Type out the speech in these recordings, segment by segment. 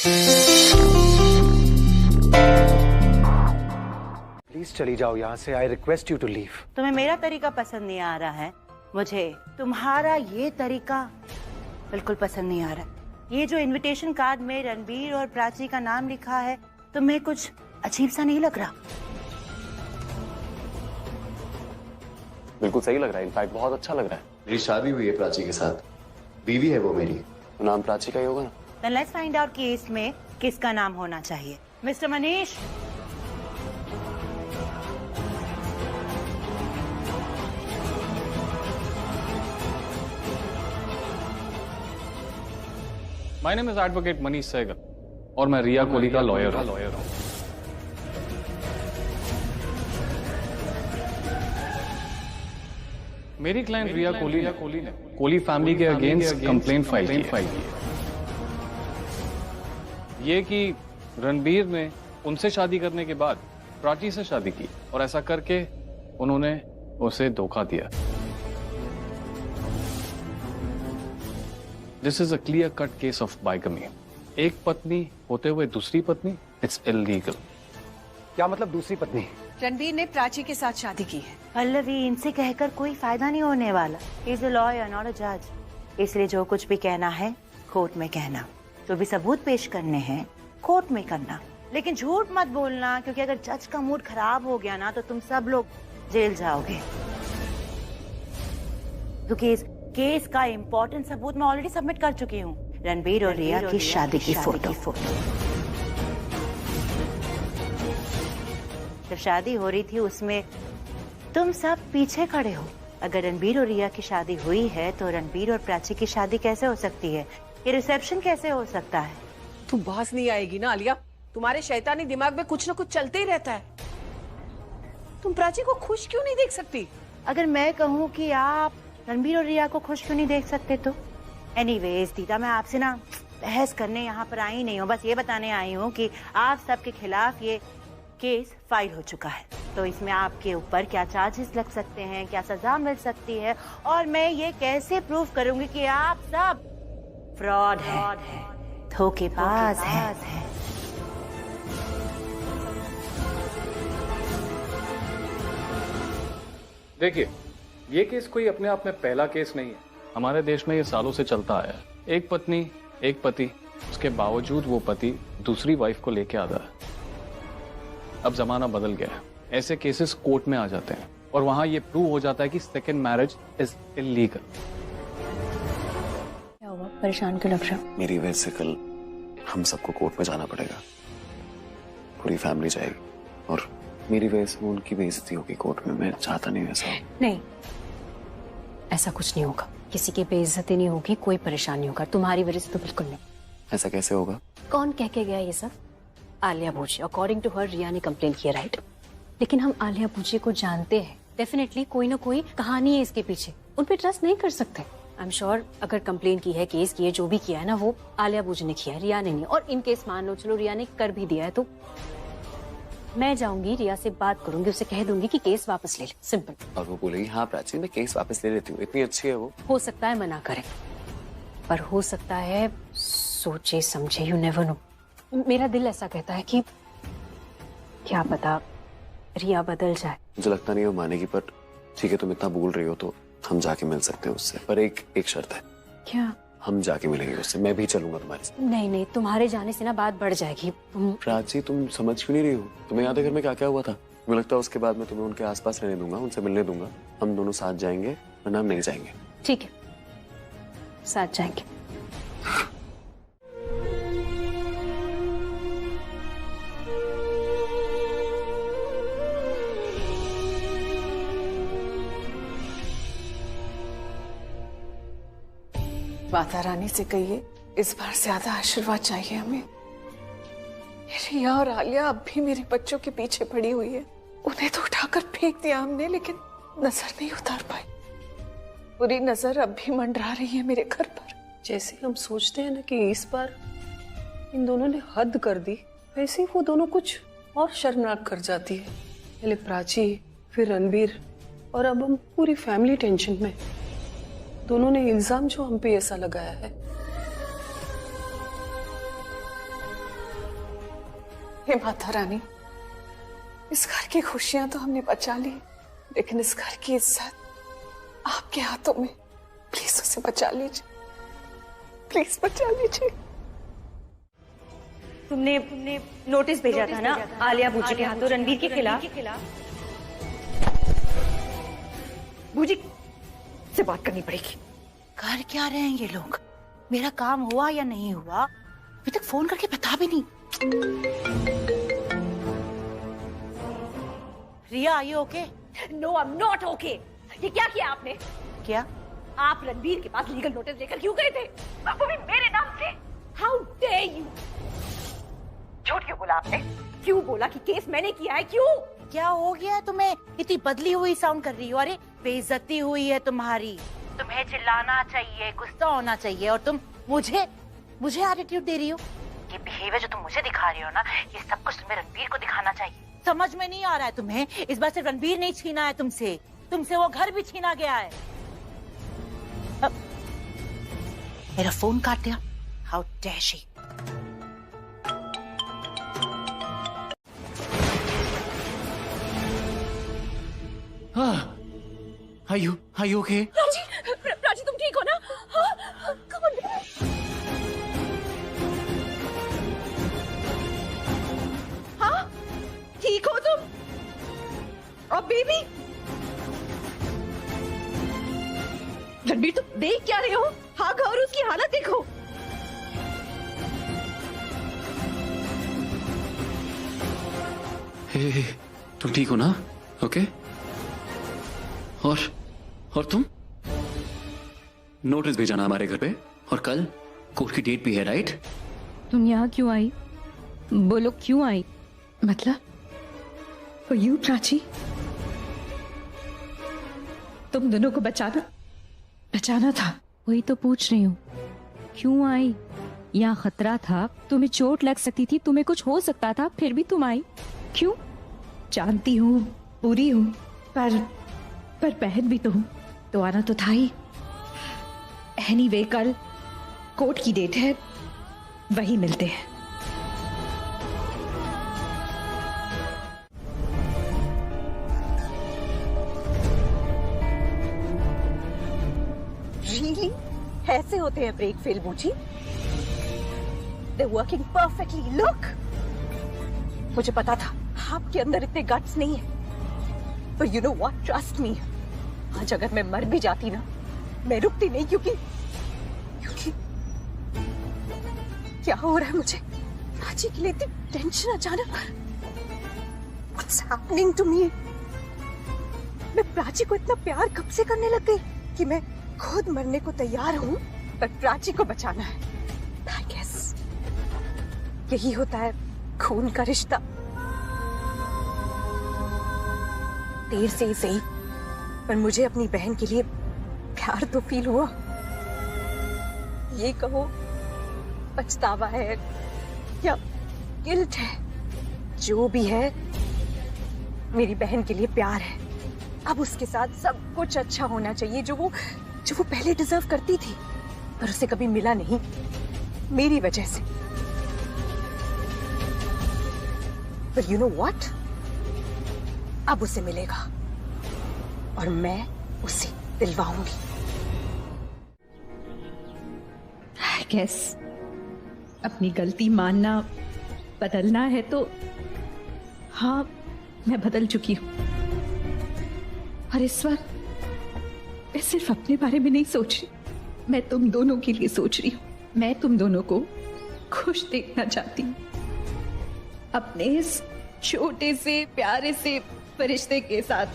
Please चली जाओ यहाँ से। I request you to leave. तुम्हें मेरा तरीका पसंद नहीं आ रहा है, मुझे तुम्हारा ये तरीका बिल्कुल पसंद नहीं आ रहा। ये जो इनविटेशन कार्ड में रणबीर और प्राची का नाम लिखा है, तुम्हें कुछ अजीब सा नहीं लग रहा? बिल्कुल सही लग रहा है, इनफैक्ट बहुत अच्छा लग रहा है। मेरी शादी हुई है प्राची के साथ, बीवी है वो मेरी। तो नाम प्राची का ही होगा ना? Then let's find out कि इसमें किसका नाम होना चाहिए। Mister Manish, my name is advocate Manish Sehgal और मैं रिया कोहली का लॉयर हूं। मेरी क्लाइंट रिया कोहली ने कोहली फैमिली के अगेंस्ट कंप्लेंट फाइल की है। ये कि रणबीर ने उनसे शादी करने के बाद प्राची से शादी की और ऐसा करके उन्होंने उसे धोखा दिया। This is a clear cut case of bigamy. एक पत्नी होते हुए दूसरी पत्नी, इट्स इलीगल। क्या मतलब दूसरी पत्नी? रणबीर ने प्राची के साथ शादी की है। पल्लवी, इनसे कहकर कोई फायदा नहीं होने वाला। Is a lawyer not a जज, इसलिए जो कुछ भी कहना है कोर्ट में कहना, जो भी सबूत पेश करने हैं कोर्ट में करना, लेकिन झूठ मत बोलना, क्योंकि अगर जज का मूड खराब हो गया ना तो तुम सब लोग जेल जाओगे। क्योंकि इस केस का इम्पोर्टेंट सबूत मैं ऑलरेडी सबमिट कर चुकी हूँ, रणबीर और रिया की शादी की फोटो। जब शादी हो रही थी उसमें तुम सब पीछे खड़े हो। अगर रणबीर और रिया की शादी हुई है तो रणबीर और प्राची की शादी कैसे हो सकती है? ये रिसेप्शन कैसे हो सकता है? तू बास नहीं आएगी ना आलिया, तुम्हारे शैतानी दिमाग में कुछ न कुछ चलते ही रहता है। तुम प्राची को खुश क्यों नहीं देख सकती? अगर मैं कहूँ कि आप रणबीर और रिया को खुश क्यों नहीं देख सकते तो? एनीवेज दीदा, मैं आपसे ना बहस करने यहाँ पर आई नहीं हूँ, बस ये बताने आई हूँ कि आप सबके खिलाफ ये केस फाइल हो चुका है, तो इसमें आपके ऊपर क्या चार्जेस लग सकते हैं, क्या सजा मिल सकती है, और मैं ये कैसे प्रूव करूंगी कि आप सब फ्रॉड है, धोखेबाज है। देखिए, ये केस कोई अपने आप में पहला केस नहीं है। हमारे देश में ये सालों से चलता आया है। एक पत्नी एक पति, उसके बावजूद वो पति दूसरी वाइफ को लेके आता है। अब जमाना बदल गया है, ऐसे केसेस कोर्ट में आ जाते हैं और वहां ये प्रूव हो जाता है कि सेकंड मैरिज इज इलीगल। क्या हुआ, परेशान क्यों लग रहा? मेरी वजह से कल हम सबको कोर्ट में जाना पड़ेगा, पूरी फैमिली जाएगी और मेरी वजह से उनकी बेइज्जती होगी कोर्ट में। मैं चाहता नहीं ऐसा। नहीं, ऐसा कुछ नहीं होगा, किसी की बेइज्जती नहीं होगी, कोई परेशानी नहीं होगा, तुम्हारी वजह से तो बिल्कुल नहीं। ऐसा कैसे होगा? कौन कह के गया ये सब? आलिया भूजी। अकॉर्डिंग टू हर रिया ने कंप्लेन किया, राइट? लेकिन हम आलिया भूजी को जानते हैं, डेफिनेटली कोई ना कोई कहानी है इसके पीछे, उन पे ट्रस्ट नहीं कर सकते। आई एम श्योर अगर कंप्लेन की है, केस की है, जो भी किया है ना, वो आलिया भूजी ने किया है, रिया ने नहीं। और इन केस मान लो चलो रिया ने कर भी दिया है तो मैं जाऊंगी, रिया से बात करूंगी, उसे कह दूंगी कि केस वापस ले ले, सिंपल। और वो बोलेगी हाँ प्राची मैं केस वापस ले लेती हूँ, इतनी अच्छी है वो। हो सकता है मना करे, पर हो सकता है सोचे समझे, यू नेवर नो। मेरा दिल ऐसा कहता है कि क्या पता रिया बदल जाए। मुझे लगता नहीं वो मानेगी, पर ठीक है तुम इतना बोल रही हो तो हम जाके मिल सकते हैं उससे, पर एक शर्त है। क्या? हम जाके मिलेंगे उससे, मैं भी चलूंगा तुम्हारे साथ। नहीं नहीं, तुम्हारे जाने से ना बात बढ़ जाएगी। प्राची तुम समझ क्यों नहीं रही हो? तुम्हें याद है घर में क्या क्या हुआ था? मुझे लगता है उसके बाद मैं तुम्हें उनके आसपास रहने दूंगा, उनसे मिलने दूंगा, हम दोनों साथ जाएंगे, वरना हम नहीं जाएंगे। ठीक है, साथ जाएंगे। माता रानी से कहिए इस बार ज्यादा आशीर्वाद चाहिए हमें। रिया और आलिया अब भी मेरे बच्चों के पीछे पड़ी हुई है। उन्हें तो उठाकर फेंक दिया हमने, लेकिन नजर नहीं उतार पाई। बुरी नजर अब भी मंडरा रही है मेरे घर पर। जैसे हम सोचते हैं ना कि इस बार इन दोनों ने हद कर दी, वैसे ही वो दोनों कुछ और शर्मनाक कर जाती है। पहले प्राची, फिर रणबीर, और अब हम पूरी फैमिली टेंशन में। दोनों ने इल्जाम जो हम पे ऐसा लगाया है। हे माता रानी, इस घर की खुशियां तो हमने बचा ली, लेकिन इस घर की इज्जत आपके हाथों में। प्लीज उसे बचा लीजिए, प्लीज बचा लीजिए। तुमने नोटिस भेजा था ना आलिया भूजी के हाथों रणबीर के खिलाफ। भूजी से बात करनी पड़ेगी। कर क्या रहे हैं ये लोग? मेरा काम हुआ या नहीं हुआ अभी तक फोन करके बता भी नहीं। Riya I okay? No I am not okay. ये क्या किया आपने? क्या? आप रणबीर के पास लीगल नोटिस लेकर क्यों गए थे? वो भी मेरे नाम से। How dare you! झूठ क्यों बोला आपने? क्यों बोला कि केस मैंने किया है? क्यों? क्या हो गया तुम्हें? इतनी बदली हुई साउंड कर रही हो। अरे बेइज्जती हुई है तुम्हारी। तुम्हें चिल्लाना चाहिए, गुस्सा होना चाहिए, और तुम मुझे एटीट्यूड दे रही हो। ये बिहेवियर जो तुम मुझे दिखा रही हो ना, ये सब कुछ तुम्हें रणबीर को दिखाना चाहिए। समझ में नहीं आ रहा है तुम्हें? इस बार सिर्फ रणबीर नहीं छीना है तुमसे वो घर भी छीना गया है। मेरा फोन काट दिया। How dare she! Are you okay? Prachi तुम ठीक हो ना? हाँ, come on. हाँ, ठीक हो तुम? और बेबी? रणबीर तुम देख क्या रहे हो? हाँ, और उसकी हालत देखो। हे, तुम ठीक हो ना? ओके? और तुम? नोटिस भेजा ना हमारे घर पे, और कल कोर्ट की डेट भी है, राइट? तुम यहाँ क्यों आई? बोलो क्यों आई? मतलब for you, प्राची, तुम दोनों को बचाना था। वही तो पूछ रही हूँ, क्यों आई? यहाँ खतरा था, तुम्हें चोट लग सकती थी, तुम्हें कुछ हो सकता था, फिर भी तुम आई क्यों? जानती हूँ, पूरी हूँ, पर बहन भी तो हूँ, तो आना तो था ही। एनीवे, कल कोर्ट की डेट है, वही मिलते हैं। Really? ऐसे होते हैं ब्रेक फेल बूची? They're working perfectly. Look! मुझे पता था आपके अंदर इतने गट्स नहीं है, पर you know what? Trust me. आज अगर मैं मर भी जाती ना, मैं रुकती नहीं, क्योंकि क्या हो रहा है मुझे? प्राची के लिए इतनी टेंशन अचानक। What's happening to me? मैं प्राची को इतना प्यार कब से करने लग गई कि मैं खुद मरने को तैयार हूँ, पर प्राची को बचाना है। I guess यही होता है खून का रिश्ता। देर से ही सही, पर मुझे अपनी बहन के लिए प्यार तो फील हुआ। ये कहो पछतावा है या गिल्ट है, जो भी है, मेरी बहन के लिए प्यार है। अब उसके साथ सब कुछ अच्छा होना चाहिए, जो वो पहले डिजर्व करती थी, पर उसे कभी मिला नहीं, मेरी वजह से। पर यू नो व्हाट? अब उसे मिलेगा, और मैं उसे दिलवाऊंगी। I guess अपनी गलती मानना, बदलना है तो हाँ, मैं बदल चुकी हूँ। और इस वक्त मैं सिर्फ अपने बारे में नहीं सोच रही, मैं तुम दोनों के लिए सोच रही हूँ। मैं तुम दोनों को खुश देखना चाहती हूँ, अपने इस छोटे से प्यारे से फरिश्ते के साथ।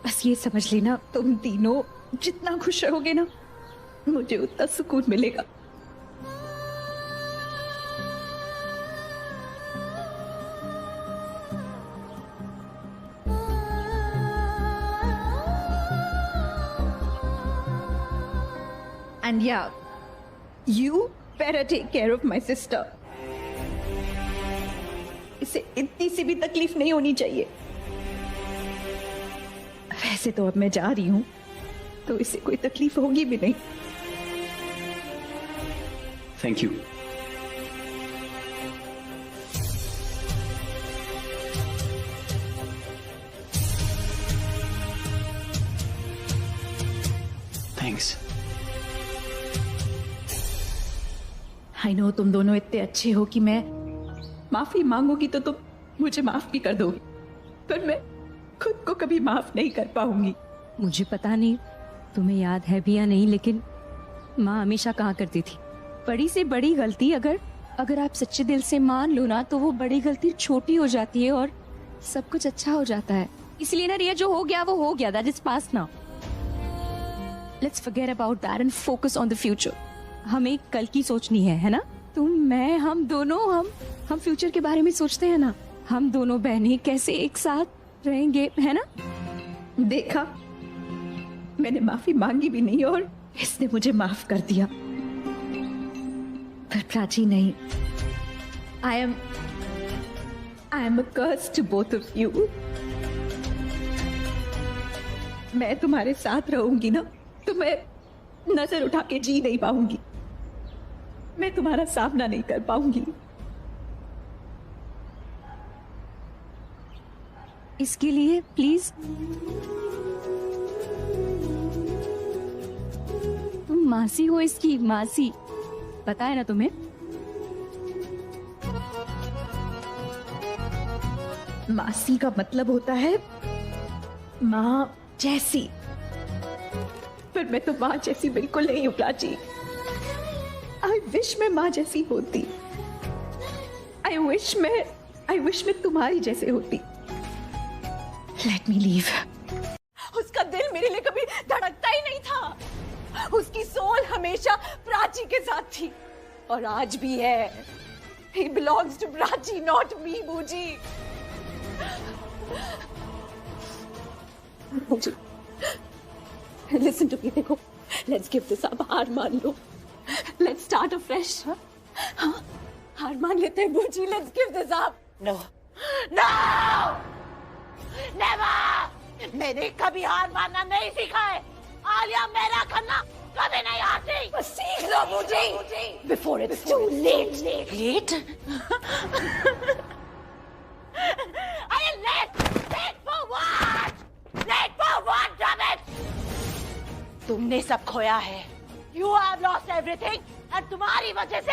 बस ये समझ लेना, तुम तीनों जितना खुश रहोगे ना, मुझे उतना सुकून मिलेगा। And yeah, you better take care of my sister. इसे इतनी सी भी तकलीफ नहीं होनी चाहिए। वैसे तो अब मैं जा रही हूं, तो इसे कोई तकलीफ होगी भी नहीं। Thank you. आई नो तुम दोनों इतने अच्छे हो कि मैं माफी मांगूंगी तो तुम मुझे माफ भी कर दोगी, पर मैं खुद को कभी माफ नहीं कर पाऊंगी। मुझे पता नहीं तुम्हें याद है भी या नहीं, लेकिन माँ हमेशा कहा करती थी, बड़ी से बड़ी गलती अगर आप सच्चे दिल से मान लो ना, तो वो बड़ी गलती छोटी हो जाती है और सब कुछ अच्छा हो जाता है। इसलिए ना रिया, जो हो गया वो हो गया, that is past now. Let's forget about that and focus on the future. हमें कल की सोचनी है ना? तुम, मैं, हम दोनों, हम फ्यूचर के बारे में सोचते हैं ना। हम दोनों बहनें कैसे एक साथ रहेंगे, है ना? देखा, मैंने माफी मांगी भी नहीं और इसने मुझे माफ कर दिया। पर प्राची नहीं, I am a curse to both of you. मैं तुम्हारे साथ रहूंगी ना तो मैं नजर उठा के जी नहीं पाऊंगी, मैं तुम्हारा सामना नहीं कर पाऊंगी। इसके लिए प्लीज तुम मासी हो, इसकी मासी, पता है ना तुम्हें? मासी का मतलब होता है माँ जैसी, पर मैं तो माँ जैसी बिल्कुल नहीं हूँ प्राची। आई विश मैं माँ जैसी होती। आई विश मैं तुम्हारी जैसे होती। Let me leave. उसका दिल मेरे लिए कभी धड़कता ही नहीं था। उसकी सोल हमेशा प्राची के साथ थी और आज भी है। He belongs to Prachi, not me, बूजी। मुझे लिसन टू मी, देखो, लेट्स गिव दिस अप, हार मान लो, लेट्स स्टार्ट अफ्रेश। हाँ, हार मान लेते हैं बूजी, let's give this up. No no never, मैंने कभी हार मानना नहीं सीखा है। आलिया मेरा करना कभी नहीं आती। बस सीख लो बूजी, before it's too late. Late? अरे late for what? Late for what, damn it? तुमने सब खोया है। You have lost everything, and तुम्हारी वजह से I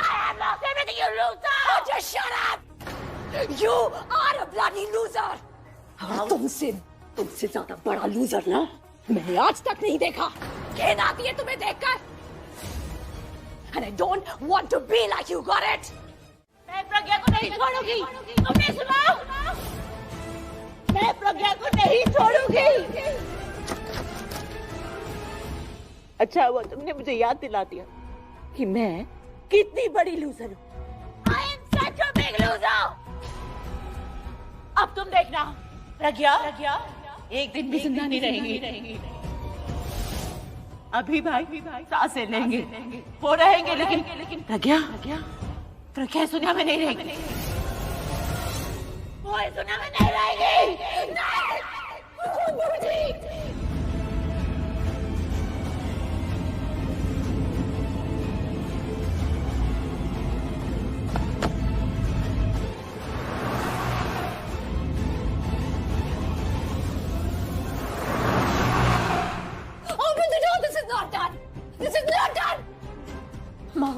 have lost everything, you loser! Oh, just shut up! You are a bloody loser! और तुमसे ज्यादा बड़ा लूजर ना मैंने आज तक नहीं देखा। घिन आती है तुम्हें देखकर। And I don't want to be like you, got it? मैं प्रज्ञा को नहीं छोड़ूंगी। तुमने सुना? मैं प्रज्ञा को नहीं छोड़ूंगी। अच्छा हुआ तुमने मुझे याद दिला दिया कि मैं कितनी बड़ी लूजर हूँ। I am such a big loser. अब तुम देखना, प्रज्ञा एक दिन भी जिंदा नहीं रहेंगी। अभी भाई सांसें लेंगे, वो रहेंगे, लेकिन प्रज्ञा इस दुनिया में नहीं रहेगी। वो इस दुनिया में नहीं रहेगी। Open the door, this is not done. This is not done. माँ,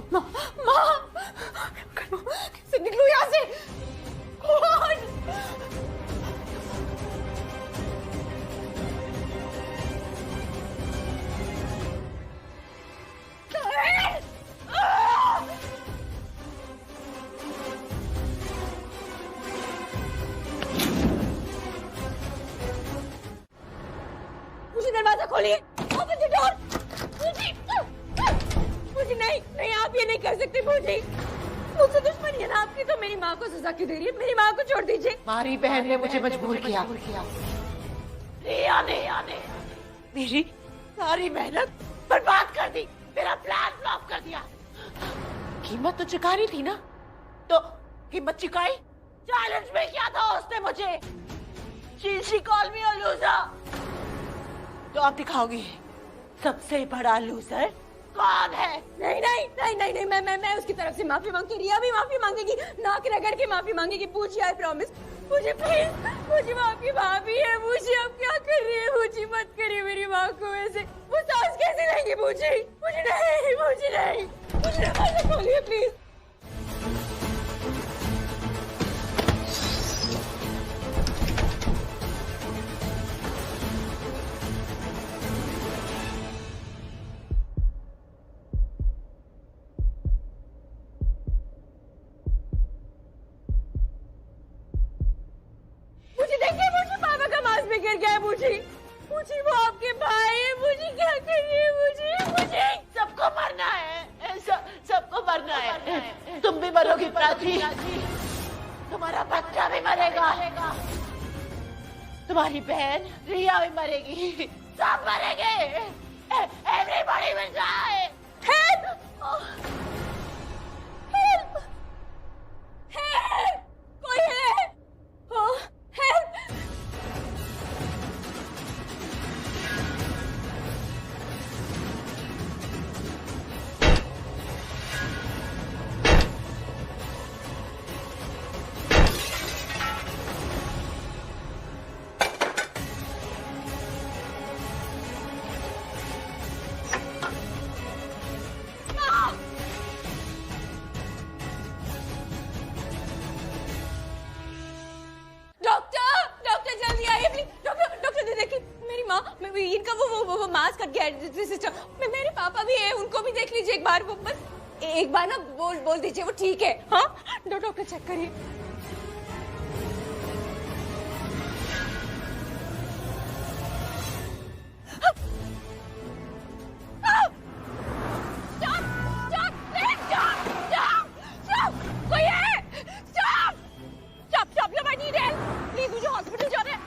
कैसे निकलूं यहाँ से? मुझे दरवाजा खोलिए। Open the door. मुझे नहीं, आप ये नहीं कर सकते। मुझसे दुश्मनी है ना आपकी, तो मेरी माँ को सजा क्यों दे रही है? मेरी माँ को छोड़ दीजिए। हमारी बहन ने मुझे मजबूर किया। रिया ने मेरी सारी मेहनत बर्बाद कर दी, मेरा प्लान फ्लॉप कर दिया। कीमत तो चुकानी थी ना, तो कीमत चुकाई। चैलेंज में किया था उसने मुझे। She called me a loser. तो आप दिखाओगी सबसे बड़ा लूजर कौन है? नहीं, मैं उसकी तरफ से माफी मांगती। रिया भी माफी मांगेगी, नाक रगड़ के माफी मांगेगी। पूछिए, आई प्रॉमिस। मुझे प्लीज, मुझे आपकी भाभी है। मुझे आप क्या कर रही है? मुझे मत करिए मेरी माँ को ऐसे। वो सांस कैसे लेंगी? मुझे नहीं। मुझे दरवाजा खोलिए प्लीज। मुझे देखिए, मुझे पापा का मांस में गिर गया है। मुझे वो आपके भाई है। मुझे क्या करिए? मुझे सबको मरना है, सबको मरना है। तुम भी मरोगी प्राची, तुम्हारा बच्चा भी मरेगा, तुम्हारी बहन रिया भी मरेगी, सब मरेंगे। Everybody will die. Help! Help! Help! कोई है? हेल्प! डॉक्टर जल्दी आइए प्लीज। डॉक्टर देखिए, मेरी माँ, इनका वो मांस कट गया है सिस्टर। मेरे पापा भी है, उनको भी देख लीजिए एक बार। वो बस एक बार ना बोल दीजिए वो ठीक है। हाँ डॉक्टर चेक करिए। कोई है? Stop! I need help. Please, मुझे हॉस्पिटल जाना है।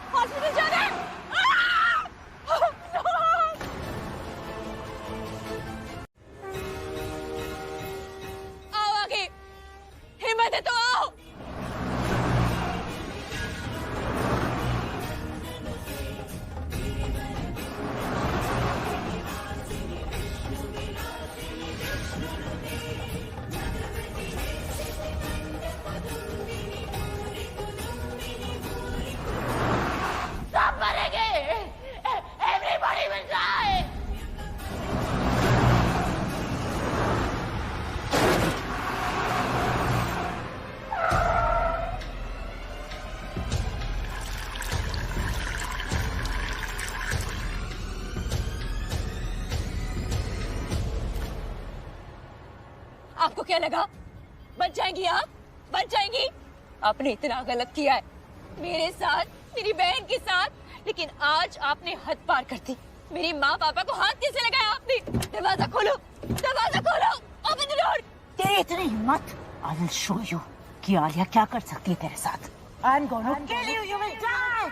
आओ आगे, हिम्मत है तो आओ। सब मरेंगे। Everybody will die. आपको क्या लगा बच जाएंगी आप? बच जाएंगी? आपने इतना गलत किया है मेरे साथ, मेरी बहन के साथ, लेकिन आज आपने हद पार कर दी। मेरी माँ पापा को हाथ कैसे लगाया आपने? दरवाजा खोलो, ओपन द डोर। तेरी इतनी हिम्मत, आई विल शो यू कि आलिया क्या कर सकती है तेरे साथ। I am gonna kill you, you will die.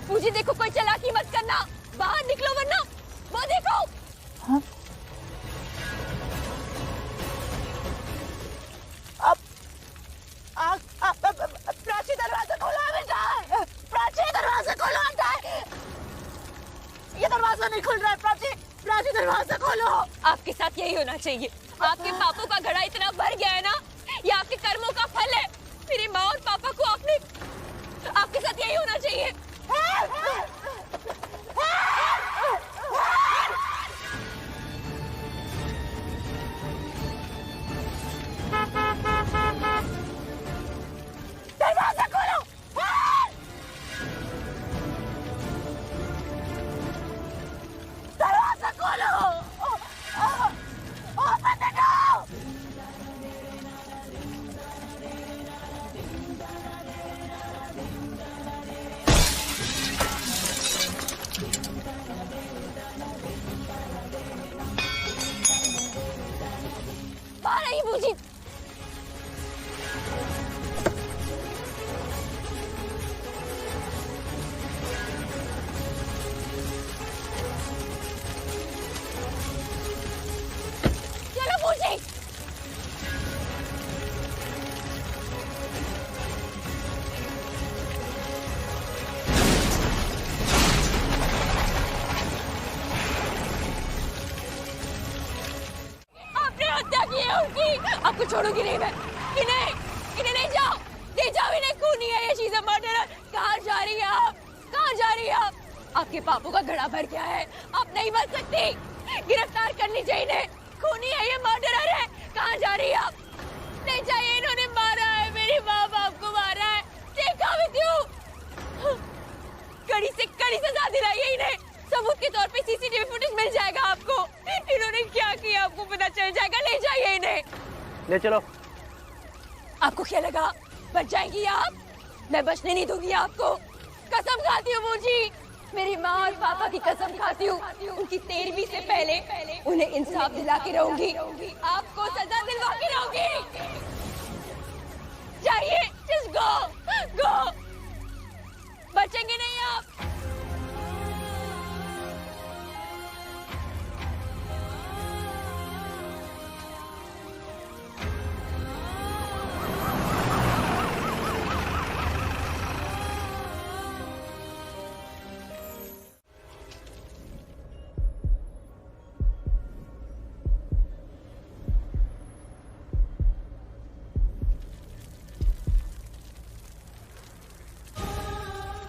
मुझे देखो, कोई चालाकी मत करना, बाहर निकलो वरना वो देखो। हाँ? प्राची दरवाजा खोलो, प्राची दरवाजा खोलो। ये दरवाजा नहीं खुल रहा है। प्राची दरवाजा खोलो। आपके साथ यही होना चाहिए। आपके पापों का घड़ा इतना भर गया है ना, ये आपके कर्मों का फल है। मेरी माँ और पापा को आपके साथ यही होना चाहिए। दरवाजा खोलो। दरवाजा खोलो। Open the door. बाहर आइए बूजी। चलो बूजी। आपने हत्या की है उनकी। आपको छोड़ूंगी नहीं मैं। इन्हें नहीं जाओ, ले जाओ इन्हें। खूनी है ये, शी इज अ मर्डरर। कहाँ जा रही है आप? आपके पापों का घड़ा भर गया है, आप नहीं बच सकती। गिरफ्तार करनी चाहिए इन्हें, खूनी है ये, मर्डरर है। कहाँ जा रही है आप? ले जाइए, इन्होंने मारा है, मेरी माँ बाप को मारा है। देखा विद यू, कड़ी से सजा दिलाइए इन्हें। सबूत के तौर पे सीसीटीवी फुटेज मिल जाएगा आपको। इन्होंने क्या किया आपको पता चल जाएगा। ले जाइए इन्हें, ले चलो। आपको क्या लगा बच जाएंगी आप? मैं बचने नहीं दूंगी आपको, कसम खाती हूँ बूजी, मेरी माँ और पापा की कसम खाती हूँ। उनकी 13वीं से पहले उन्हें इंसाफ दिला के रहूंगी, आपको सजा दिलवा के रहूंगी। जाइए, just go, बचेंगे नहीं आप।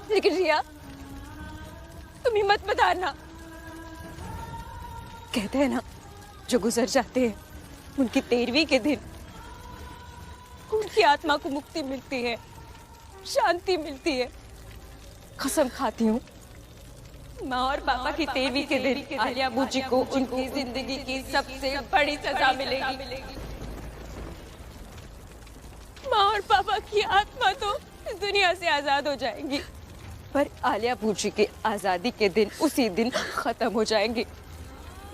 लेकिन रिया, तुम हिम्मत मत हारना। कहते हैं ना, जो गुजर जाते हैं उनकी 13वीं के दिन उनकी आत्मा को मुक्ति मिलती है, शांति मिलती है। कसम खाती हूँ, माँ और पापा की 13वीं के दिन आलिया बूजी को उनकी जिंदगी की सबसे बड़ी सजा मिलेगी। माँ और पापा की आत्मा तो इस दुनिया से आजाद हो जाएंगी, पर आलिया बूजी की आजादी के दिन उसी दिन खत्म हो जाएंगे।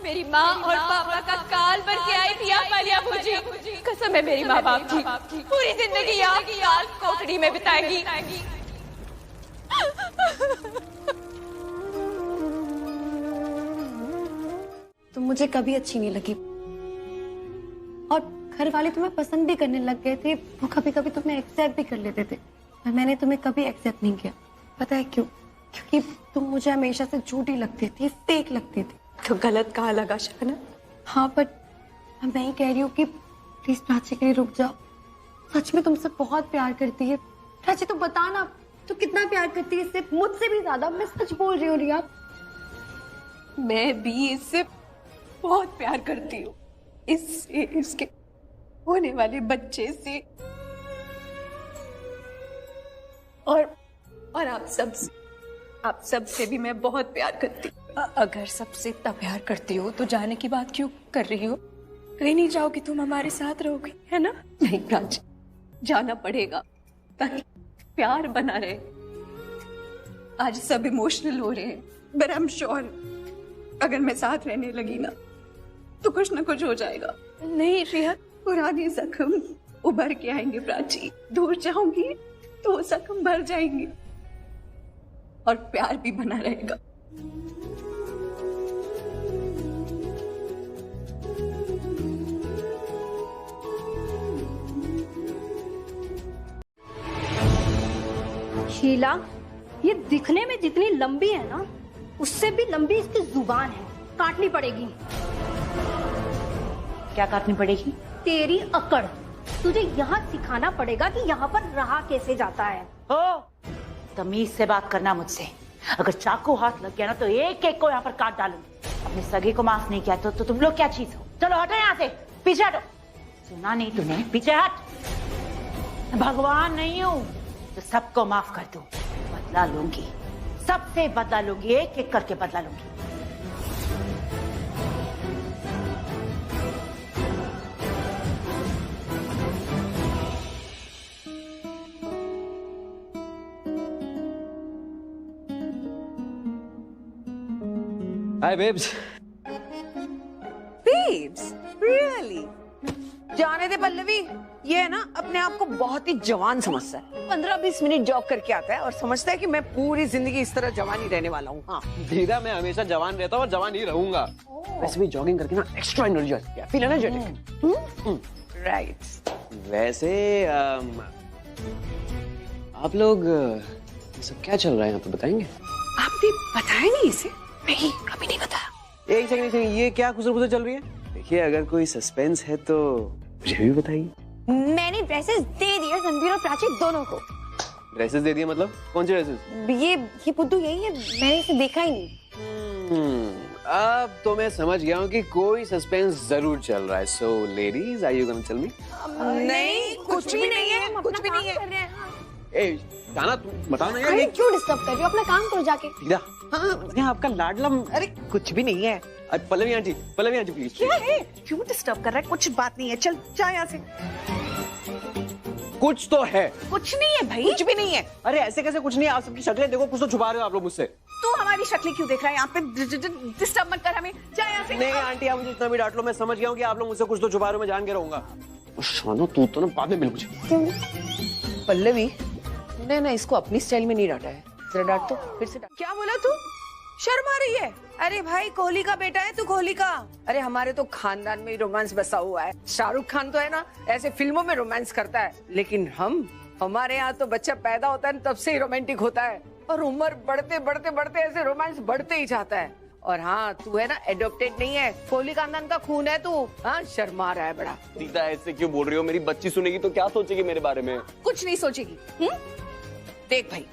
मेरी माँ और पापा का काल भर के आई थी आप आलिया बूजी, कसम है मेरी माँ बाप की, पूरी जिंदगी आप काल कोठड़ी में बिताएंगी। तुम मुझे कभी अच्छी नहीं लगी और घर वाले तुम्हें पसंद भी करने लग गए थे। वो कभी कभी तुम्हें एक्सेप्ट भी कर लेते थे, पर मैंने तुम्हें कभी एक्सेप्ट नहीं किया। पता है क्यों? क्योंकि तुम मुझे हमेशा से झूठी लगती थी, फेक लगती थी। तो गलत कहा लगा शबनम? हाँ, पर मैं ही कह रही हूँ कि प्लीज प्राची के लिए रुक जाओ। सच में तुमसे बहुत प्यार करती है। प्राची तू बता ना, तू कितना प्यार करती है इससे, मुझसे भी ज्यादा। मैं सच बोल रही हूँ रिया। मैं भी इससे बहुत प्यार करती हूँ, इससे, इसके होने वाले बच्चे से, और आप सबसे भी मैं बहुत प्यार करती हूँ। अगर सबसे इतना प्यार करती हो तो जाने की बात क्यों कर रही हो? कहीं नहीं जाओगी, तुम हमारे साथ रहोगी, है ना? नहीं प्राची, जाना पड़ेगा ताकि प्यार बना रहे। आज सब इमोशनल हो रहे हैं, बट आई एम श्योर अगर मैं साथ रहने लगी ना तो कुछ ना कुछ हो जाएगा। नहीं रिया, पुराने जख्म उभर के आएंगे प्राची। दूर जाऊंगी तो जख्म भर जाएंगे और प्यार भी बना रहेगा। शीला, ये दिखने में जितनी लंबी है ना, उससे भी लंबी इसकी जुबान है। काटनी पड़ेगी। क्या काटनी पड़ेगी? तेरी अकड़। तुझे यहाँ सिखाना पड़ेगा कि यहाँ पर रहा कैसे जाता है। हो, तमीज से बात करना मुझसे। अगर चाकू हाथ लग गया ना तो एक एक को यहाँ पर काट डालूंगी। अपने सगे को माफ नहीं किया तो तुम लोग क्या चीज हो? चलो हटो यहाँ से, पीछे हटो। सुना नहीं तूने? पीछे हट। भगवान नहीं हूँ तो सबको माफ कर दूं। बदला लूंगी, सबसे बदला लूंगी, एक एक करके बदला लूंगी। Hi babes. Babes, really? जाने दे पल्लवी, ये है ना अपने आप को बहुत ही जवान समझता है। 15-20 मिनट जॉग करके आता है और समझता है कि मैं पूरी जिंदगी इस तरह जवान ही रहने वाला हूँ। हाँ दीदा, मैं हमेशा जवान रहता हूँ और जवान ही रहूंगा। वैसे भी जॉगिंग करके ना एक्स्ट्रा एनर्जी आती है, फील एनर्जेटिक। राइट। वैसे आप लोग ये सब क्या चल रहा है यहाँ पे बताएंगे? आपने बताया नहीं इसे? नहीं, कभी नहीं बताया। एक सेकंड, ये क्या खुसर चल रही है? देखिए, अगर कोई सस्पेंस है तो मुझे भी बताइए। मैंने ड्रेसेस दे दिए रणबीर और प्राची दोनों को। ड्रेसेस दे दिए मतलब? कौन सी ड्रेसेस? ये बुद्धू यही है, मैंने इसे देखा ही नहीं। अब तो मैं समझ गया हूँ कि कोई सस्पेंस जरूर चल रहा है। So ladies, are you gonna tell me? नहीं, कुछ भी नहीं है, कुछ भी नहीं है। ए जाना, तू बताओ ना यार। अरे क्यों डिस्टर्ब कर रहे हो? अपना काम करो जाके। दीदा, हाँ आपका लाडला। अरे कुछ भी नहीं है। Pallavi aunty please. क्या है? क्यों डिस्टर्ब कर रहा है? कुछ बात नहीं है, चल जा यहाँ से। कुछ तो है। कुछ नहीं है भाई, कुछ भी नहीं है। अरे ऐसे कैसे कुछ नहीं है? आप सबकी शक्लें देखो, कुछ तो छुपा रहे हो आप लोग मुझसे। तू हमारी शक्लें क्यों देख रहा है? यहाँ पे डिस्टर्ब मत कर हमें, जा यहाँ से। नहीं आंटी, आप मुझे इतना भी डांट लो, मैं समझ गया हूँ कि आप लोग मुझसे कुछ तो छुपा रहे हो, मैं जान के रहूंगा। शानो तू तो ना बाद में मिल मुझे। पल्लवी, तूने ना इसको अपनी स्टाइल में नहीं डांटा है, जरा डांट तो फिर से डांट। क्या बोला तू? शर्म आ रही है? अरे भाई, कोहली का बेटा है तू, कोहली का। अरे हमारे तो खानदान में रोमांस बसा हुआ है। शाहरुख खान तो है ना, ऐसे फिल्मों में रोमांस करता है, लेकिन हमारे यहाँ तो बच्चा पैदा होता है तब से ही रोमांटिक होता है, और उम्र बढ़ते बढ़ते बढ़ते ऐसे रोमांस बढ़ते ही जाता है। और हाँ, तू है ना एडॉप्टेड नहीं है, कोहली खानदान का खून है तू। हाँ, शर्मा रहा है बड़ा। दीदा ऐसे क्यों बोल रही हो? मेरी बच्ची सुनेगी तो क्या सोचेगी मेरे बारे में? कुछ नहीं सोचेगी। देख भाई,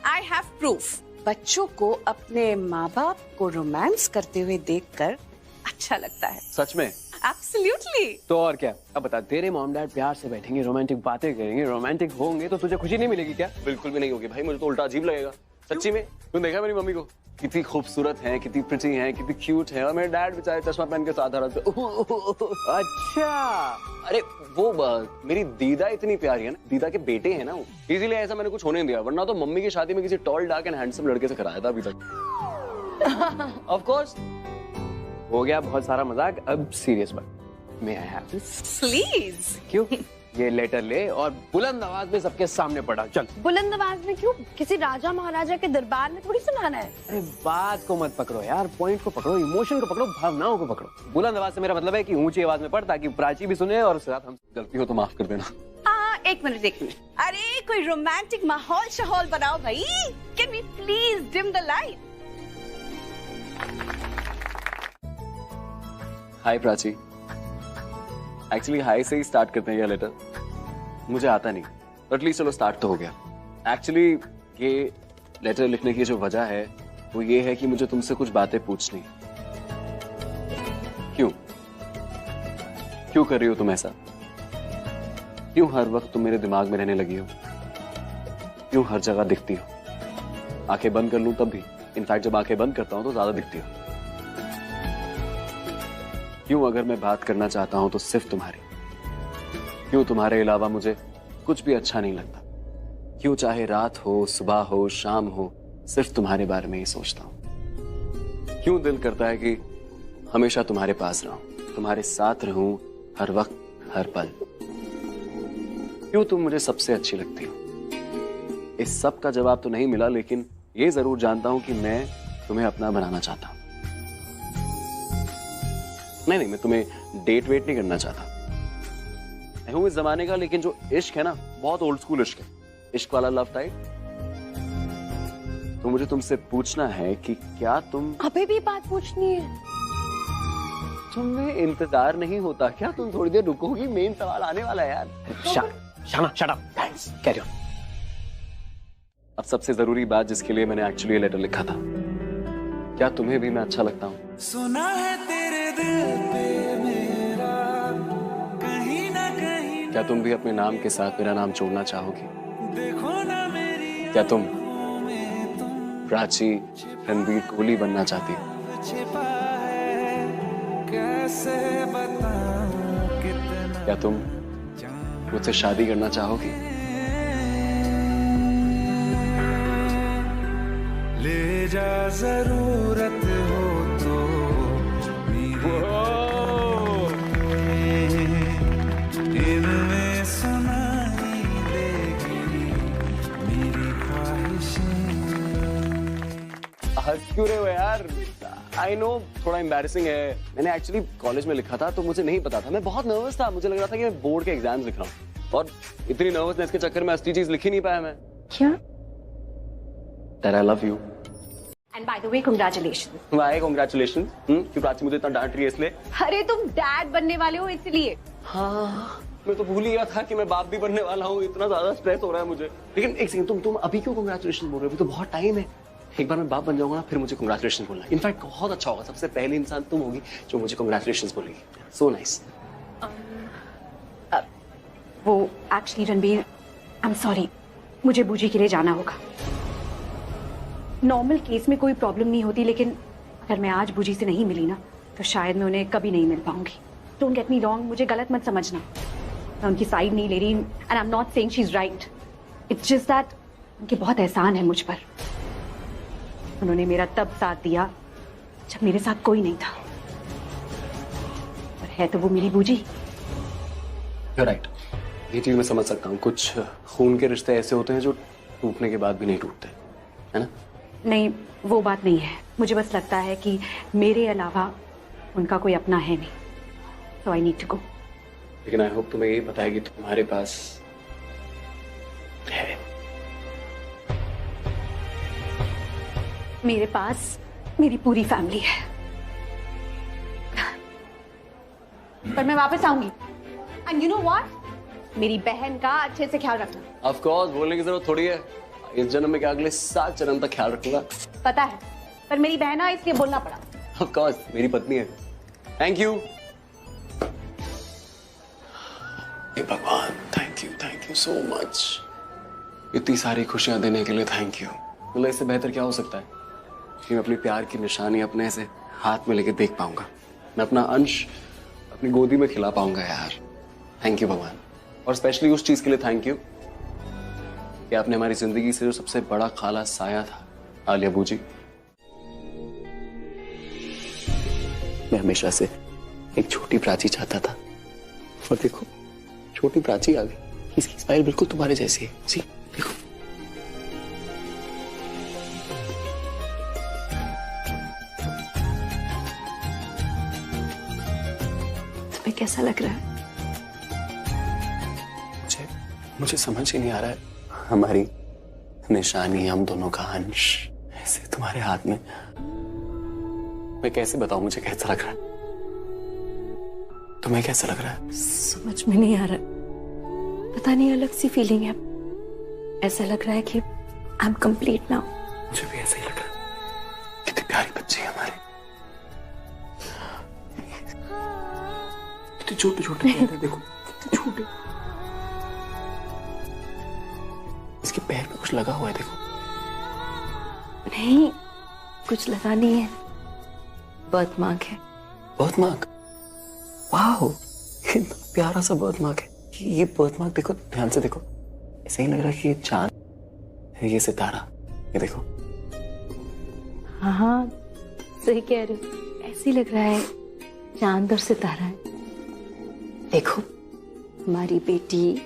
आई हैव प्रूफ। बच्चों को अपने माँ बाप को रोमांस करते हुए देखकर अच्छा लगता है। सच में? एब्सोल्युटली। तो और क्या? अब बता, तेरे मॉम डैड प्यार से बैठेंगे, रोमांटिक बातें करेंगे, रोमांटिक होंगे, तो तुझे खुशी नहीं मिलेगी क्या? बिल्कुल भी नहीं होगी भाई, मुझे तो उल्टा अजीब लगेगा। सच्ची में? तूने देखा मेरी मम्मी को? कितनी खूबसूरत है, कितनी प्रिटी है, कितनी क्यूट है, और मेरे डैड बेचारे चश्मा पहन के साथ आ रहे थे। अच्छा, अरे वो मेरी दीदा इतनी प्यारी है ना, दीदा के बेटे हैं ना वो, इसीलिए ऐसा मैंने कुछ होने नहीं दिया, वरना तो मम्मी की शादी में किसी टॉल डार्क एंड हैंडसम लड़के से कराया था अभी तक। ऑफ कोर्स हो गया बहुत सारा मजाक, अब सीरियस बात। मे आई हैव दिस प्लीज? क्यों? ये लेटर ले और बुलंद आवाज में सबके सामने पढ़ा। चल। बुलंद आवाज में क्यों? किसी राजा महाराजा के दरबार में थोड़ी सुनाना है। अरे बात को मत पकड़ो यार, पॉइंट को पकड़ो, इमोशन को पकड़ो, भावनाओं को पकड़ो। बुलंद आवाज से मेरा मतलब है कि ऊंची आवाज में पढ़, ताकि प्राची भी सुने, और उसके साथ हम गलती हो तो माफ कर देना। एक मिनट। अरे कोई रोमांटिक माहौल शहौल बनाओ भाई। Can we please dim the light? Hi Prachi, actually hi से ही स्टार्ट करते हैं ये लेटर। मुझे आता नहीं, तो एटलीस्ट चलो स्टार्ट तो हो गया। एक्चुअली ये लेटर लिखने की जो वजह है वो ये है कि मुझे तुमसे कुछ बातें पूछनी। क्यों कर रही हो तुम ऐसा? क्यों हर वक्त तुम मेरे दिमाग में रहने लगी हो? क्यों हर जगह दिखती हो? आंखें बंद कर लूं तब भी, इनफैक्ट जब आंखें बंद करता हूं तो ज्यादा दिखती हो। क्यों अगर मैं बात करना चाहता हूं तो सिर्फ तुम्हारी? क्यों तुम्हारे अलावा मुझे कुछ भी अच्छा नहीं लगता? क्यों चाहे रात हो, सुबह हो, शाम हो, सिर्फ तुम्हारे बारे में ही सोचता हूं? क्यों दिल करता है कि हमेशा तुम्हारे पास रहूं, तुम्हारे साथ रहूं, हर वक्त, हर पल? क्यों तुम मुझे सबसे अच्छी लगती हो? इस सब का जवाब तो नहीं मिला, लेकिन ये जरूर जानता हूं कि मैं तुम्हें अपना बनाना चाहता हूं। नहीं, मैं तुम्हें डेट वेट नहीं करना चाहता। मैं हूं इस जमाने का, लेकिन जो इश्क है ना, बहुत ओल्ड स्कूल इश्क है, इश्क वाला लव टाइप। तो मुझे तुमसे पूछना है कि क्या तुम अभी भी बात पूछनी है? तुम्हें इंतजार नहीं होता क्या? तुम थोड़ी देर रुकोगी, मेन सवाल आने वाला है यार। शाना, शट अप, कैरी ऑन। अब सबसे जरूरी बात जिसके लिए मैंने एक्चुअली ये लेटर लिखा था, क्या तुम्हें भी मैं अच्छा लगता हूँ? सुना है तेरे दिल पे मेरा कहीं ना कहीं। क्या तुम भी अपने नाम के साथ मेरा नाम जोड़ना चाहोगी? देखो ना मेरी, क्या तुम प्राची रणबीर कोहली बनना चाहती हो? क्या तुम मुझसे शादी करना चाहोगी? ले जा जरूरत हो तो इनमें सुनाई देगी मेरी ख्वाहिशें। हंस क्यों रहे हो यार? आई नो थोड़ा एम्बैरेसिंग है। मैंने एक्चुअली कॉलेज में लिखा था तो मुझे नहीं पता था, मैं बहुत नर्वस था। मुझे लग रहा था कि मैं बोर्ड के एग्जाम्स लिख रहा हूँ, और इतनी नर्वसनेस के चक्कर में असली चीज लिख ही नहीं पाया मैं। क्या? That I love you. And by the way, congratulations. Why congratulations? क्यों प्राची मुझे इतना डांट रही है इसलिए? अरे तुम डैड बनने वाले हो इसलिए। हाँ, मैं तो भूल ही गया था कि मैं बाप भी बनने वाला हूँ। इतना ज्यादा स्ट्रेस हो रहा है मुझे। लेकिन एक सेकंड, तुम अभी क्यों कांग्रेचुलेशन बोल रहे हो? अभी तो बहुत टाइम है। एक बार मैं बाप बन जाऊंगा ना, फिर मुझे कांग्रेचुलेशन बोलना। इनफैक्ट बहुत अच्छा होगा, सबसे पहले इंसान तुम होगी जो मुझे कांग्रेचुलेशन बोलेगी। So nice. वो actually Ranbir, I am sorry, मुझे बूजी के लिए जाना होगा। नॉर्मल केस में कोई प्रॉब्लम नहीं होती, लेकिन अगर मैं आज बूजी से नहीं मिली ना तो शायद मैं उन्हें कभी नहीं मिल पाऊंगी। डोंट गेट मी रॉन्ग, मुझे गलत मत समझना। मैं उनकी साइड नहीं ले रही and I am not saying she is right. It's just that उनके बहुत एहसान है मुझ पर। उन्होंने मेरा तब साथ दिया जब मेरे साथ कोई नहीं था, और है तो वो मेरी बूजी। You're right. ये चीज मैं समझ सकता हूँ। कुछ खून के रिश्ते ऐसे होते हैं जो टूटने के बाद भी नहीं टूटते, है ना? नहीं, वो बात नहीं है। मुझे बस लगता है कि मेरे अलावा उनका कोई अपना है नहीं, so I need to go. लेकिन आई होप तुम्हें ये पता है कि तुम्हारे पास है। मेरे पास मेरी पूरी फैमिली है, पर मैं वापस आऊंगी। एंड यू नो व्हाट, मेरी बहन का अच्छे से ख्याल रखना। ऑफ कोर्स, बोलने की जरूरत थोड़ी है। इस जन्म में क्या, अगले 7 जन्म तक ख्याल रखूंगा। पता है, पर मेरी बहन है इसलिए बोलना पड़ा। ऑफ कोर्स, मेरी पत्नी है। Thank you. भगवान, थैंक यू सो मच। इतनी सारी खुशियां देने के लिए थैंक यू। मतलब इससे बेहतर क्या हो सकता है कि मैं अपनी प्यार की निशानी अपने ऐसे हाथ में लेके देख पाऊंगा, मैं अपना अंश अपनी गोदी में खिला पाऊंगा यार। थैंक यू भगवान। और स्पेशली उस चीज के लिए थैंक यू कि आपने हमारी जिंदगी से जो सबसे बड़ा खाला साया था, आलिया बूजी, मैं हमेशा से एक छोटी प्राची चाहता था, और देखो छोटी प्राची आ गई। इसकी स्माइल बिल्कुल तुम्हारे जैसी है। सी देखो। तुम्हें कैसा लग रहा है? मुझे समझ ही नहीं आ रहा है, हमारी निशानी, हम दोनों का अंश ऐसे तुम्हारे हाथ में। मैं कैसे बताऊं मुझे कैसा लग रहा है? तुम्हें कैसा लग रहा है? समझ में नहीं आ रहा, पता नहीं, अलग सी फीलिंग है। ऐसा लग रहा है कि आई एम कंप्लीट नाउ। मुझे भी ऐसा ही लग रहा है। कितने प्यारी बच्चे हैं हमारे, कितने छोटे छोटे हैं, देखो कितने छोटे। इसके पैर पे कुछ लगा हुआ है, देखो। नहीं, कुछ लगा नहीं है, बर्थ मार्क है। Birth mark? वाओ, कितना प्यारा सा बर्थ मार्क है। ये बर्थ मार्क देखो, ध्यान से देखो। ऐसा ही लग रहा है कि ये चांद है, ये सितारा, ये देखो। हाँ, सही कह रहे हो, ऐसे लग रहा है चांद और सितारा है। देखो, हमारी बेटी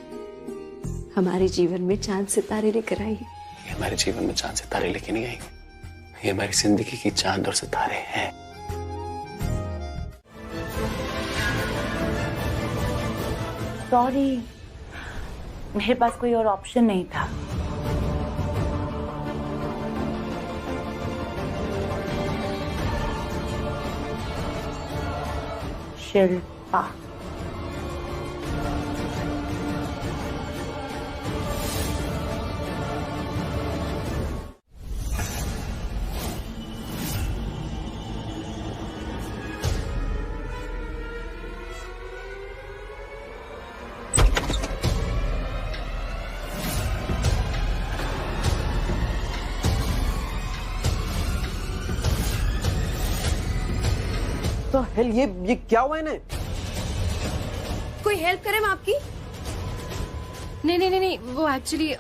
हमारे जीवन में चांद सितारे लेकर आई है। ये हमारे जीवन में चांद सितारे लेके नहीं आएंगे, ये हमारी जिंदगी की चांद और सितारे हैं। सॉरी, मेरे पास कोई और ऑप्शन नहीं था। शिल्पा। तो हेल, ये क्या हुआ इन्हें? कोई हेल्प करे मैं आपकी? नहीं, वो एक्चुअली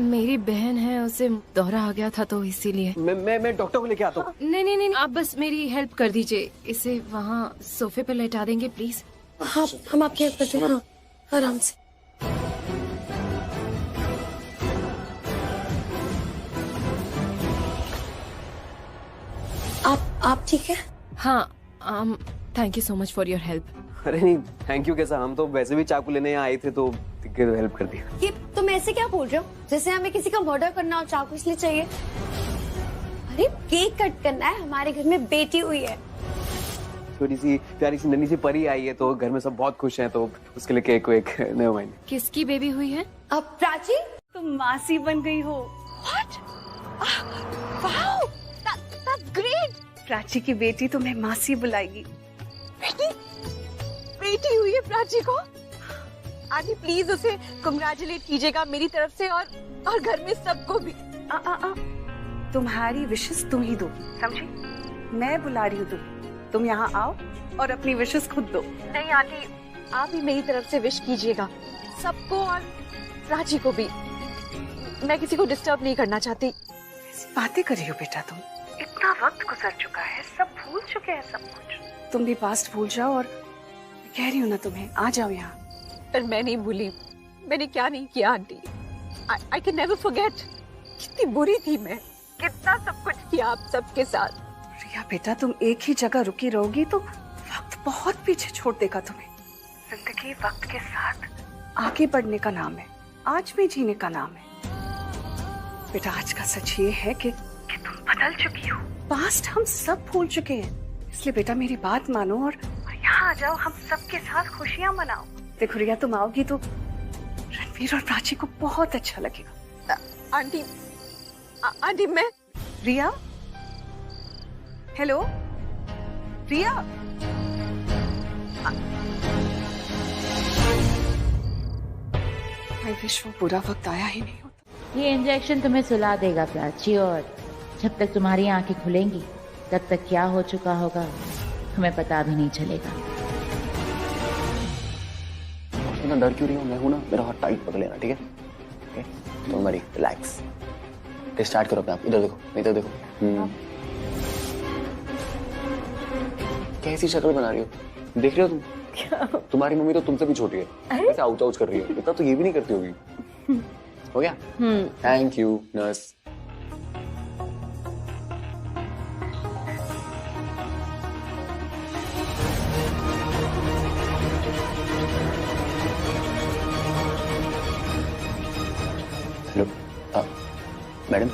मेरी बहन है, उसे दौरा आ गया था तो इसीलिए। मैं डॉक्टर को लेके आता हूँ। नहीं, आप बस मेरी हेल्प कर दीजिए, इसे वहाँ सोफे पे लेटा देंगे प्लीज। हाँ, हम आपकी हेल्प करते हैं। हाँ, आराम से। आप ठीक है? हाँ, thank you so much for your help. अरे नहीं, थैंक यू कैसा, हम तो वैसे भी चाकू लेने यहाँ आए थे तो हेल्प कर दी। ये तुम ऐसे क्या बोल रहे हो, जैसे हमें किसी का मर्डर करना हो चाकू इसलिए चाहिए? अरे केक कट करना है, हमारे घर में बेटी हुई है, छोटी सी प्यारी सी नन्ही सी परी आई है, तो घर में सब बहुत खुश हैं, तो उसके लिए केक वेक नेवर माइंड। किसकी बेबी हुई है? अब प्राची तुम मासी बन गई हो। What? Wow! That's great! Prachi की बेटी तुम्हें मासी बुलाएगी। बेटी हुई है प्राची को। आंटी प्लीज उसे कंग्रेचुलेट कीजिएगा मेरी तरफ से, और घर में सबको भी। तुम्हारी विशेस तुम ही दो, समझी? मैं बुला रही हूँ तुम यहाँ आओ और अपनी विशेस खुद दो। नहीं आंटी, आप ही मेरी तरफ से विश कीजिएगा सबको, और प्राची को भी। मैं किसी को डिस्टर्ब नहीं करना चाहती। कैसी बातें कर रही हो बेटा तुम? इतना वक्त गुजर चुका है, सब भूल चुके हैं सब कुछ। तुम भी पास्ट भूल जाओ, और मैं कह रही हूँ ना तुम्हें, आ जाओ यहाँ। पर मैं नहीं भूली, मैंने क्या नहीं किया aunty. I can never forget। कितनी बुरी थी मैं, कितना सब कुछ किया आप सबके साथ। रिया बेटा, तुम एक ही जगह रुकी रहोगी तो वक्त बहुत पीछे छोड़ देगा तुम्हें। जिंदगी वक्त के साथ आगे बढ़ने का नाम है, आज में जीने का नाम है। बेटा आज का सच ये है कि तुम बदल चुकी हो। पास्ट हम सब भूल चुके हैं, इसलिए बेटा मेरी बात मानो और यहाँ आ जाओ, हम सबके साथ खुशियाँ मनाओ। देखो रिया, तुम आओगी तो रणवीर और प्राची को बहुत अच्छा लगेगा। आंटी मैं रिया, हेलो रिया। मैं विश वो बुरा वक्त आया ही नहीं होता। ये इंजेक्शन तुम्हें सुला देगा प्राची, और जब तक तुम्हारी आंखें खुलेंगी तब तक क्या हो चुका होगा तुम्हें पता भी नहीं चलेगा। इतना डर क्यों रही हूँ? मैं हूं ना, मेरा हाथ टाइट पकड़ लेना, ठीक है? ओके, तो मरी रिलैक्स। स्टार्ट करो अपने आप। इधर देखो, इधर देखो। कैसी शक्ल बना रही हो? देख रही हो तुम? क्या? तुम्हारी मम्मी तो तुमसे भी छोटी है, ऐसे आउच आउच कर रही है। इतना तो ये भी नहीं करती होगी। हो गया? Thank you nurse. Hello, madam.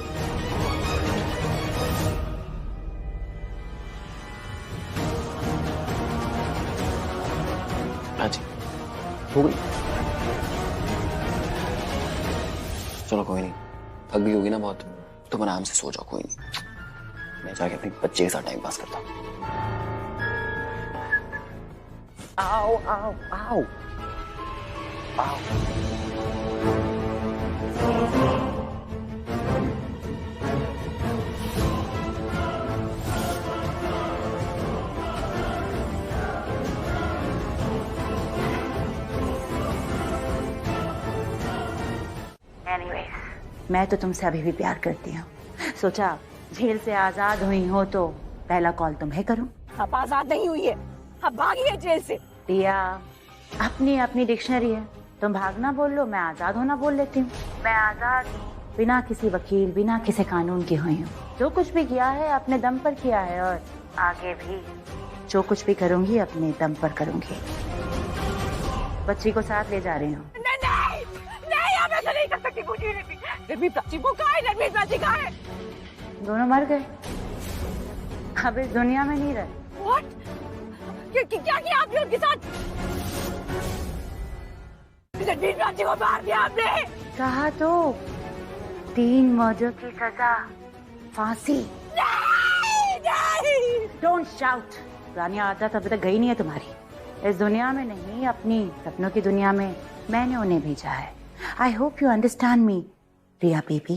Prachi हो गई? चलो कोई नहीं, थक गई होगी ना बहुत, तुम आराम से सो जाओ, कोई नहीं। मैं जाके अपने बच्चे के साथ टाइम पास करता हूँ। आओ आओ आओ आओ। मैं तो तुमसे अभी भी प्यार करती हूँ। सोचा जेल से आजाद हुई हो तो पहला कॉल तुम्हें करूं। आप आजाद नहीं हुई है, आप भागी है जेल से। रिया, अपनी अपनी डिक्शनरी है, तुम भागना बोल लो, मैं आजाद होना बोल लेती हूँ। मैं आजाद बिना किसी वकील, बिना किसी कानून की हुई हूँ। जो कुछ भी किया है अपने दम पर किया है, और आगे भी जो कुछ भी करूंगी अपने दम पर करूंगी। बच्ची को साथ ले जा रही हूँ। नहीं कर सकती कुछ भी। रणवीर प्राची वो कहाँ है? रणवीर प्राची कहाँ है? दोनों मर गए, अब इस दुनिया में नहीं रहे। What? क्या किया आपने उनके साथ? रणवीर प्राची को मार दिया आपने। कहा तो 3 मर्डर की सजा, फांसी। Don't shout. पुरानी आदत अभी तक गई नहीं है तुम्हारी। इस दुनिया में नहीं, अपनी सपनों की दुनिया में मैंने उन्हें भेजा है। I hope you understand me, Riya baby.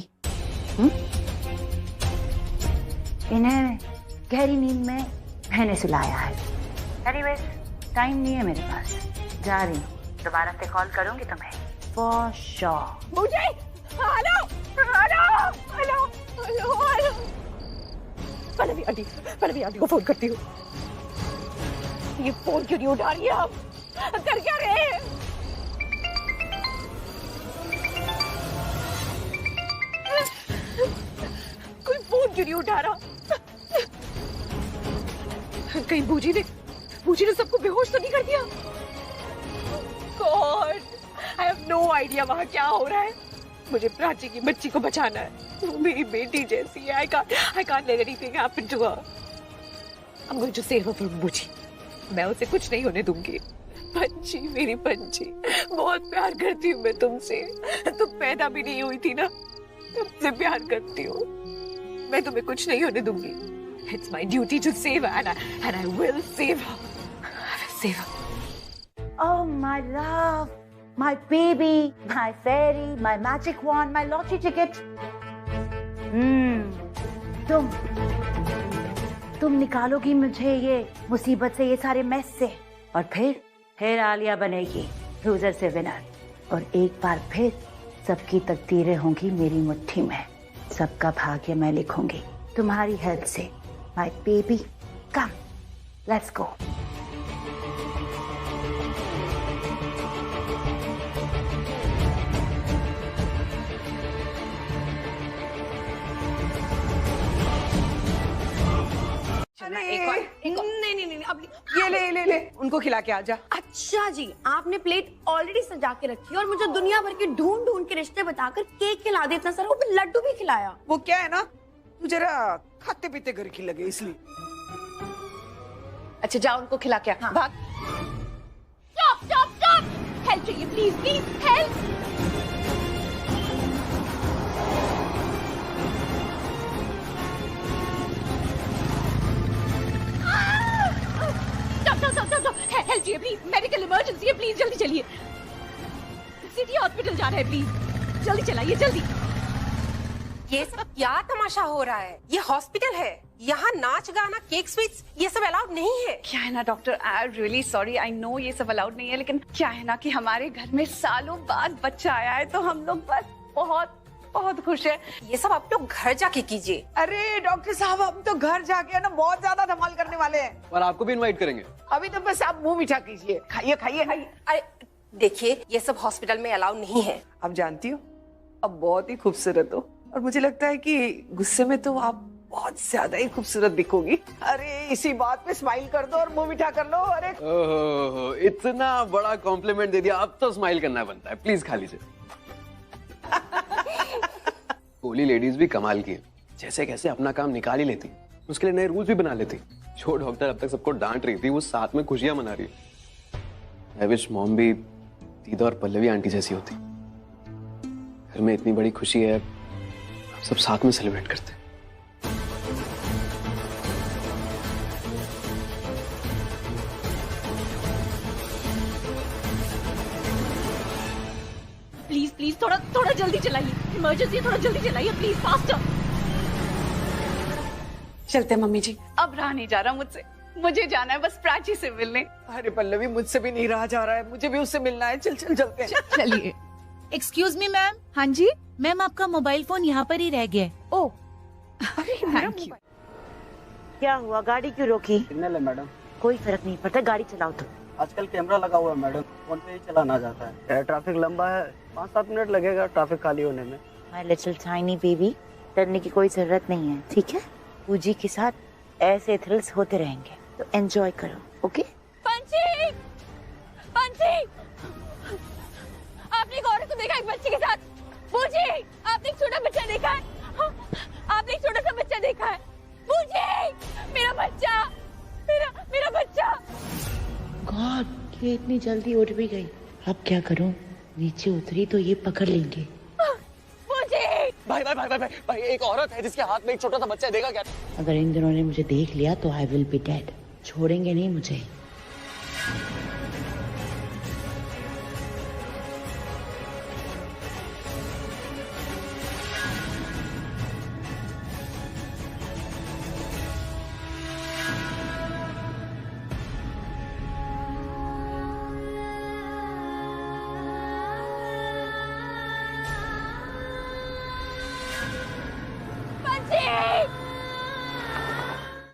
इन्हें गहरी नींद में मैंने सुलाया है। Anyways, टाइम नहीं है मेरे पास, जा रही हूँ। दोबारा से कॉल करूंगी तुम्हें for sure। मुझे hello hello hello hello hello. पहले भी आंटी को फोन करती हूँ। ये फोन क्यों नहीं उठा रही है? आप कर क्या रहे हैं? कोई फोन क्यों नहीं उठा रहा? कहीं बूजी ने सबको बेहोश तो नहीं कर दिया? God, I have no idea वहाँ क्या हो रहा है। मुझे प्राची की बच्ची को बचाना है, वो मेरी बेटी जैसी है। I can't let anything happen to her. I'm going to save her from बूजी। मैं उसे कुछ नहीं होने दूंगी। पंची, मेरी पंची, बहुत प्यार करती हूँ मैं तुमसे। तुम पैदा भी नहीं हुई थी ना, तुमसे प्यार करती हूँ। मैं तुम्हें कुछ नहीं होने दूंगी। It's my duty to save her and I will save her. I will save her. Oh my love, my baby, my fairy, my magic wand, my lottery ticket. तुम निकालोगी मुझे ये मुसीबत से, ये सारे मैस से, और फिर आलिया बनेगी लूजर से विनर, और एक बार फिर सबकी तकदीरें होंगी मेरी मुट्ठी में, सबका भाग्य मैं लिखूंगी तुम्हारी हेल्प से। My baby, come, let's go. नहीं, अब ये ले उनको खिला के आजा। अच्छा जी, आपने प्लेट ऑलरेडी सजा के रखी और मुझे दुनिया भर के ढूंढ के रिश्ते बताकर केक खिला दे, इतना सारा, वो भी लड्डू भी खिलाया। वो क्या है ना, तू जरा खाते पीते घर की लगे इसलिए। अच्छा जा उनको खिला के आ। भाग। स्टॉप, हेल्प चाहिए, प्लीज हेल्प। स्टॉप, हेल्प चाहिए प्लीज, मेडिकल इमरजेंसी है, प्लीज जल्दी चलिए। सिटी हॉस्पिटल जा रहे हैं, प्लीज जल्दी चलाइए, जल्दी। ये सब क्या तमाशा हो रहा है? ये हॉस्पिटल है, यहाँ नाच गाना केक स्वीट्स ये सब अलाउड नहीं है। क्या है ना doctor, I really sorry, I know ये सब अलाउड नहीं है, लेकिन क्या है ना कि हमारे घर में सालों बाद बच्चा आया है, तो हम लोग बस बहुत बहुत खुश है। ये सब आप लोग घर जाके कीजिए। अरे डॉक्टर साहब, हम तो घर जाके ना बहुत ज्यादा धमाल करने वाले हैं, और आपको भी इनवाइट करेंगे। अभी तो बस आप मुंह मीठा कीजिए, खाइए। अरे देखिए, ये सब हॉस्पिटल में अलाउड नहीं है। आप जानती हो, अब बहुत ही खूबसूरत हो, और मुझे लगता है कि गुस्से में तो आप बहुत ज्यादा ही खूबसूरत दिखोगी। अरे इसी बात पे स्माइल कर दो और मुंह मीठा कर लो। अरे ओहो, इतना बड़ा कॉम्प्लीमेंट दे दिया, अब तो स्माइल करना बनता है। प्लीज खा लीजिए। कोली लेडीज भी कमाल की है, जैसे कैसे अपना काम निकाल ही लेती, उसके लिए नए रूल्स भी बना लेती। जो डॉक्टर अब तक सबको डांट रही थी, वो साथ में खुशियां मना रही है। आई विश मॉम भी दीदा और पल्लवी आंटी जैसी होती। घर में इतनी बड़ी खुशी है, सब साथ में सेलिब्रेट करते हैं। प्लीज थोड़ा जल्दी चलाइए, इमरजेंसी, थोड़ा जल्दी चलाइए प्लीज, फास्टर। चलते मम्मी जी, अब रहा नहीं जा रहा मुझसे, मुझे जाना है बस प्राची से मिलने। अरे पल्लवी, मुझसे भी नहीं रहा जा रहा है, मुझे भी उससे मिलना है। चलते हैं। चलिए। Excuse me ma'am. हाँ जी मैम, आपका मोबाइल फोन यहाँ पर ही रह गया है। ओह, थैंक यू। क्या हुआ, गाड़ी क्यों रोकी? सिग्नल है मैडम। कोई फर्क नहीं पड़ता, गाड़ी चलाओ तुम। आजकल कैमरा लगा हुआ है मैडम, फोन पे ही चलाना जाता है। ट्रैफिक लंबा है, 5-7 मिनट लगेगा ट्रैफिक खाली होने में। माय लिटिल टाइनी बेबी, डरने की कोई जरूरत नहीं है, ठीक है? पूजी के साथ ऐसे थ्रिल्स होते रहेंगे, तो एंजॉय करो, ओके? पंची, आपने एक औरत को देखा एक बच्चे के साथ? पूजी, आपने एक छोटा बच्चा देखा है? आपने एक छोटा सा बच्चा देखा है? पूजी, मेरा बच्चा, मेरा बच्चा। गॉड, ये इतनी जल्दी उठ भी गई। अब क्या करूं? नीचे उतरी तो ये पकड़ लेंगे। भाई, एक औरत है जिसके हाथ में एक छोटा सा बच्चा है, देखा क्या? अगर इन दोनों ने मुझे देख लिया तो आई विल बी डेड। छोड़ेंगे नहीं मुझे।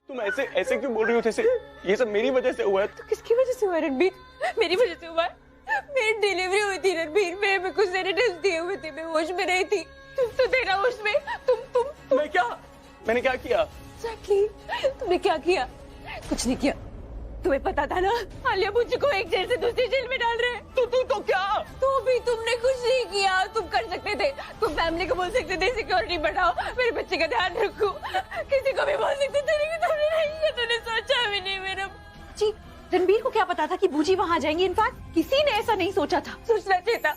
तुम ऐसे क्यों बोल रही हो, जैसे ये सब मेरी वजह से हुआ है? तो किसकी वजह से हुआ है रणबीर? मेरी वजह से हुआ है। मेरी डिलीवरी हुई थी रणबीर, मेरे कुछ सेडेटिव्स दिए हुए थे, मैं होश में नहीं थी। तुम तो तेरा होश में, तुम मैं क्या? मैंने क्या किया? Exactly. तुमने क्या किया? कुछ नहीं किया। तुम्हें पता था ना आलिया भुजी को एक जेल से दूसरी जेल में डाल रहे हैं। तो क्या? तो भी तुमने कुछ नहीं किया। तुम कर सकते थे, तुम फैमिली को बोल सकते थे सिक्योरिटी बढ़ाओ, मेरे बच्चे का ध्यान रखो, किसी को भी बोल सकते थे, लेकिन तुमने नहीं किया। तुमने सोचा भी नहीं। मेरा जी रणबीर पता था कि बूजी वहाँ जाएंगी? इनफैक्ट किसी ने ऐसा नहीं सोचा था। सोचना चाहिए था,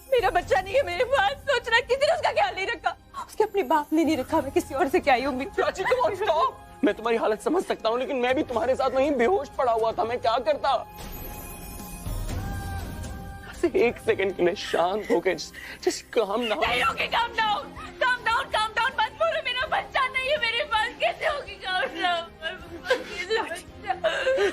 मेरा बच्चा नहीं है मेरे पास, सोचना किसी ने उसका ख्याल नहीं रखा, उसके अपने बाप ने नहीं रखा, मैं किसी और से क्या ही उम्मीद। प्राची तुम स्टॉप। मैं तुम्हारी हालत समझ सकता हूँ, लेकिन मैं भी तुम्हारे साथ वहीं बेहोश पड़ा हुआ था, मैं क्या करता? बस एक सेकंड के लिए शांत होके just calm down। नहीं होगी, calm down, calm down, calm down, मत बोलो मेरा बच्चा नहीं है मेरे पास, कैसे होगी calm down?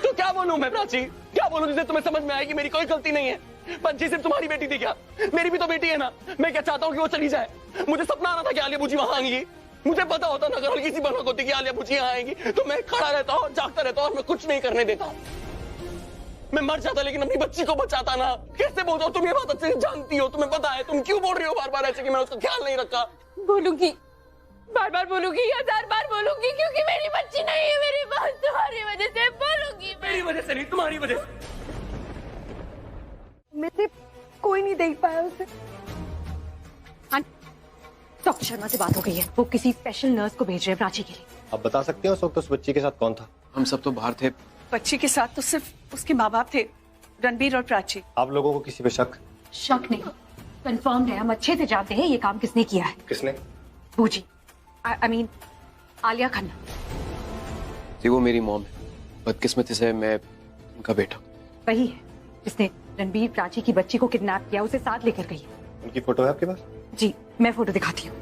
तो क्या बोलूं मैं प्राची, क्या बोलूं जिसे तुम्हें समझ में आएगी मेरी कोई गलती नहीं है? पंची सिर्फ तुम्हारी बेटी थी क्या? मेरी भी तो बेटी है ना। मैं क्या चाहता हूँ कि वो चली जाए। मुझे सपना आना था कि आलिया बुची वहां आएंगी। मुझे पता होता ना, अगर हल्की सी भनक होती कि आलिया बुची यहाँ आएंगी तो मैं खड़ा रहता और जागता रहता और मैं कुछ नहीं करने देता। मैं मर जाता लेकिन अपनी बच्ची को बचाता ना। कैसे बोल रहे हो? तुम ये बात अच्छे से जानती हो, तुम्हें पता है। तुम क्यों बोल रही हो बार बार ऐसे कि मैं उसका ख्याल नहीं रखा? बोलूंगी, बार बार बोलूंगी, 1000 बार बोलूंगी, क्योंकि मेरी बच्ची नहीं है मेरे पास, तुम्हारी वजह से बोलूंगी। मेरी वजह से नहीं, तुम्हारी वजह से। मेरे कोई नहीं देख पाया उसे। डॉक्टर शर्मा से बात हो गई है, वो किसी स्पेशल नर्स को भेज रहे हैं प्राची के लिए। आप बता सकते हो उस वक्त उस बच्ची के साथ कौन था? हम सब तो बाहर थे। बच्ची के साथ तो सिर्फ उसके माँ बाप थे, रणबीर और प्राची। आप लोगों को किसी पे शक? शक नहीं, कंफर्म्ड है, हम अच्छे से जानते हैं ये काम किसने किया है। किसने? बूजी, आई मीन आलिया खन्ना। जी वो मेरी मॉम है, बदकिस्मती से मैं उनका बेटा। वही है जिसने रणबीर प्राची की बच्ची को किडनैप किया, उसे साथ लेकर गई। उनकी फोटो है आपके पास? जी मैं फोटो दिखाती हूँ,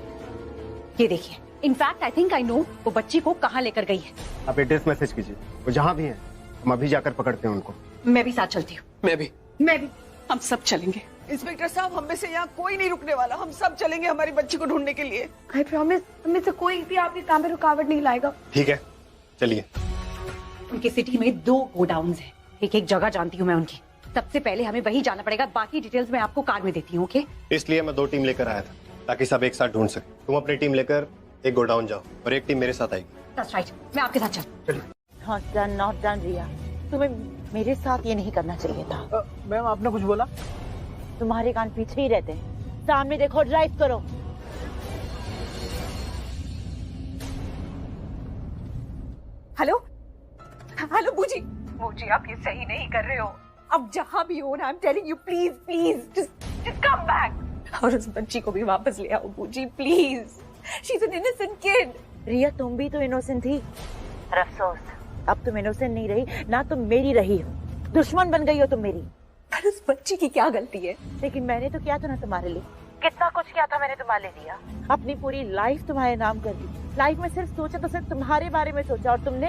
ये देखिए। In fact I think I know वो बच्ची को कहाँ लेकर गई है। आप एड्रेस मैसेज कीजिए, वो जहाँ भी हैं हम अभी जाकर पकड़ते हैं उनको। मैं भी साथ चलती हूँ। मैं भी। हम सब चलेंगे। इंस्पेक्टर साहब, हम में से यहाँ कोई नहीं रुकने वाला, हम सब चलेंगे हमारी बच्ची को ढूंढने के लिए। आई प्रॉमिस, हमें से कोई भी आपके काम में रुकावट नहीं लाएगा। ठीक है चलिए। उनकी सिटी में 2 गोडाउन्स हैं, एक एक जगह जानती हूँ मैं उनकी। सबसे पहले हमें वही जाना पड़ेगा, बाकी डिटेल्स मैं आपको कार में देती हूँ। ओके? इसलिए मैं 2 टीम लेकर आया था ताकि सब एक साथ ढूंढ सके। तुम अपनी टीम लेकर एक गोडाउन जाओ और एक टीम मेरे साथ आएगी। That's right, मैं आपके साथ चल। नॉट डन रिया, तुम्हें मेरे साथ ये नहीं करना चाहिए था। मैम आपने कुछ बोला? तुम्हारे कान पीछे ही रहते हैं, सामने देखो, ड्राइव करो। हेलो हेलो बूजी, बूजी आप ये सही नहीं कर रहे हो। अब जहाँ भी हो ना, I am telling you, please please just come back और उस बच्ची को भी वापस ले आओ बूजी, please. She is an innocent kid. Riya तुम भी तो इनोसेंट थी, पर अफसोस अब तुम इनोसेंट नहीं रही ना, तुम मेरी रही हो, दुश्मन बन गई हो तुम मेरी। पर उस बच्ची की क्या गलती है? लेकिन मैंने तो किया था ना तुम्हारे लिए, कितना कुछ किया था मैंने तुम्हारे लिए। अपनी पूरी लाइफ तुम्हारे नाम कर दी। लाइफ में सिर्फ सोचा तो सिर्फ तुम्हारे बारे में सोचा, और तुम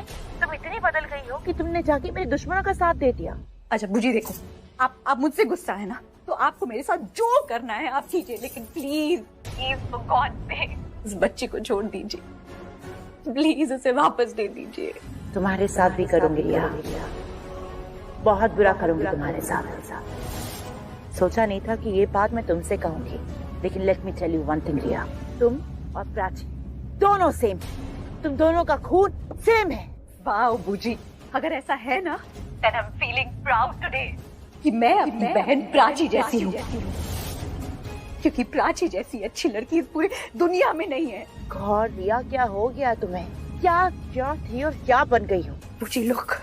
इतनी बदल गई हो कि तुमने जाके मेरे दुश्मनों का साथ दे दिया। अच्छा बूजी देखो, आप मुझसे गुस्सा है ना, तो आपको मेरे साथ जो करना है आप कीजिए, लेकिन please please for God sake उस बच्ची को छोड़ दीजिए, प्लीज उसे वापस दे दीजिए। तुम्हारे साथ भी करूंगी रिया, बहुत बुरा करूंगी तुम्हारे साथ। सोचा नहीं था कि ये बात मैं तुमसे कहूंगी, लेकिन let me tell you one thing Riya, तुम और प्राची दोनों सेम, तुम दोनों का खून सेम है। वाह बूजी, अगर ऐसा है ना, then I'm feeling proud today कि मैं अपनी बहन प्राची जैसी हूँ, क्योंकि प्राची जैसी अच्छी लड़की इस पूरी दुनिया में नहीं है। गॉड रिया, क्या हो गया तुम्हें? क्या थी और क्या बन गई हो? बूजी लोग,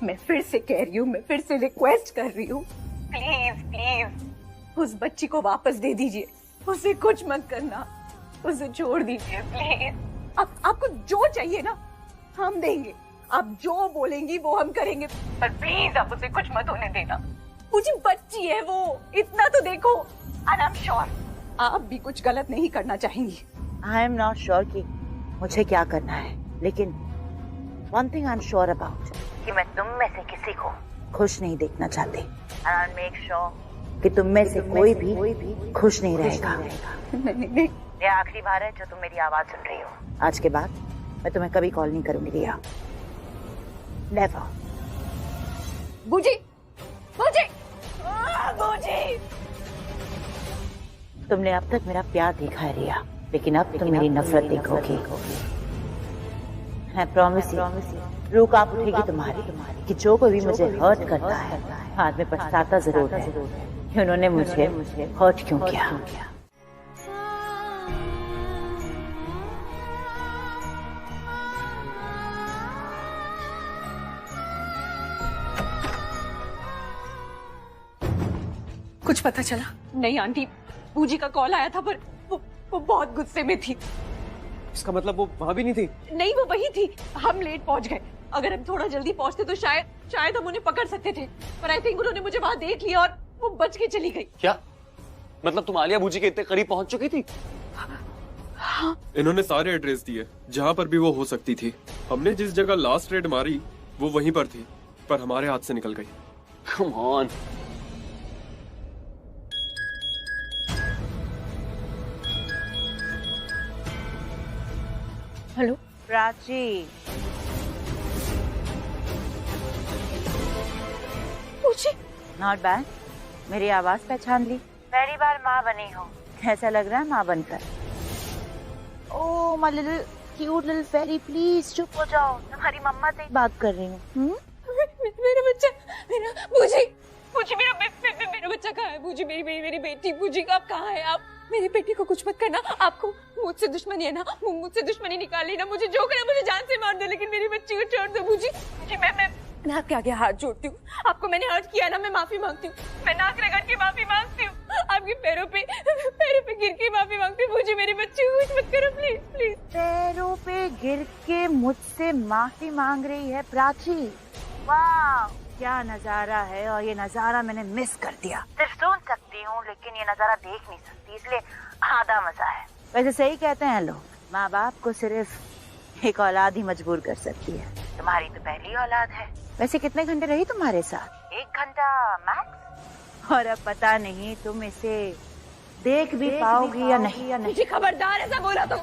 मैं फिर से कह रही हूँ, मैं फिर से रिक्वेस्ट कर रही हूँ, प्लीज प्लीज उस बच्ची को वापस दे दीजिए, उसे कुछ मत करना, उसे छोड़ दीजिए प्लीज। आपको जो चाहिए ना हम देंगे, आप जो बोलेंगी वो हम करेंगे, पर प्लीज आप उसे कुछ मत होने देना। मुझे बच्ची है वो, इतना तो देखो। And I'm sure आप भी कुछ गलत नहीं करना चाहेंगी। I am not sure कि मुझे क्या करना है, लेकिन one thing I'm sure about कि मैं तुम में से किसी को खुश नहीं देखना चाहती। And I'll make sure कि तुम में से कोई भी खुश नहीं रहेगा। नहीं। ये आखिरी बार है जो तुम मेरी आवाज सुन रही हो। आज के बाद मैं तुम्हें कभी कॉल नहीं करूंगी रिया, नेवर। बूजी, बूजी, बूजी। तुमने अब तक मेरा प्यार देखा है रिया, लेकिन अब तुम मेरी नफरत देखोगी। मैं प्रॉमिस रूह कांप उठेगी तुम्हारी कि जो कोई भी मुझे हर्ट करता है बाद में पछताता जरूर है कि उन्होंने मुझे हर्ट क्यों किया। कुछ पता चला? नहीं आंटी, बूजी का कॉल आया था पर वो बहुत गुस्से में थी। इसका मतलब वो वहां भी नहीं थी? नहीं, वो वही थी। हम लेट पहुंच गए। अगर हम थोड़ा जल्दी पहुंचते तो शायद हम उन्हें पकड़ सकते थे, पर आई थिंक उन्होंने मुझे वहां देख लिया और वो बच के चली गई। क्या मतलब तुम आलिया बूजी के इतने करीब पहुंच चुकी थी? हाँ। इन्होंने सारे एड्रेस दिए जहां पर भी वो हो सकती थी। हमने जिस जगह लास्ट रेड मारी वो वहीं पर थी, पर हमारे हाथ से निकल गई। Come on. Hello Prachi. Not bad, मेरी आवाज पहचान ली। पहली बार माँ बनी हो, कैसा लग रहा है माँ बनकर? Oh my little cute little fairy, please चुप हो जाओ, तुम्हारी मम्मा से ही बात कर रही हूँ। मेरा बच्चा, मेरा बूजी, मेरा बच्चा कहाँ है? बूजी, मेरी बेटी, बूजी आप कहाँ है? आप मेरी बेटी को कुछ मत करना। आपको मुझसे दुश्मनी है ना? मुझसे दुश्मनी निकाली ना। मुझे जो करना मुझे जान से मार दो, लेकिन मेरी बच्ची को छोड़ दो। बूजी, मैं आपके आगे हाथ जोड़ती हूँ। आपको मैंने हर्ट किया ना, मैं माफी मांगती हूँ। मैं नाक रगड़ के माफी मांगती हूँ, आपके पैरों पे गिर के माफी मांगती हूँ। मुझे मेरी बच्ची को कुछ मत करो प्लीज प्लीज। पैरों पे गिर के मुझसे माफी मांग रही है प्राची? वाह क्या नजारा है, और ये नजारा मैंने मिस कर दिया। सिर्फ सुन सकती हूँ लेकिन ये नजारा देख नहीं सकती, इसलिए आधा मजा है। वैसे सही कहते हैं लोग, माँ बाप को सिर्फ एक औलाद ही मजबूर कर सकती है। तुम्हारी तो पहली औलाद है। वैसे कितने घंटे रही तुम्हारे साथ? 1 घंटा मैक्स। और अब पता नहीं तुम इसे देख भी पाओगी या नहीं। मुझे खबरदार ऐसा बोला तो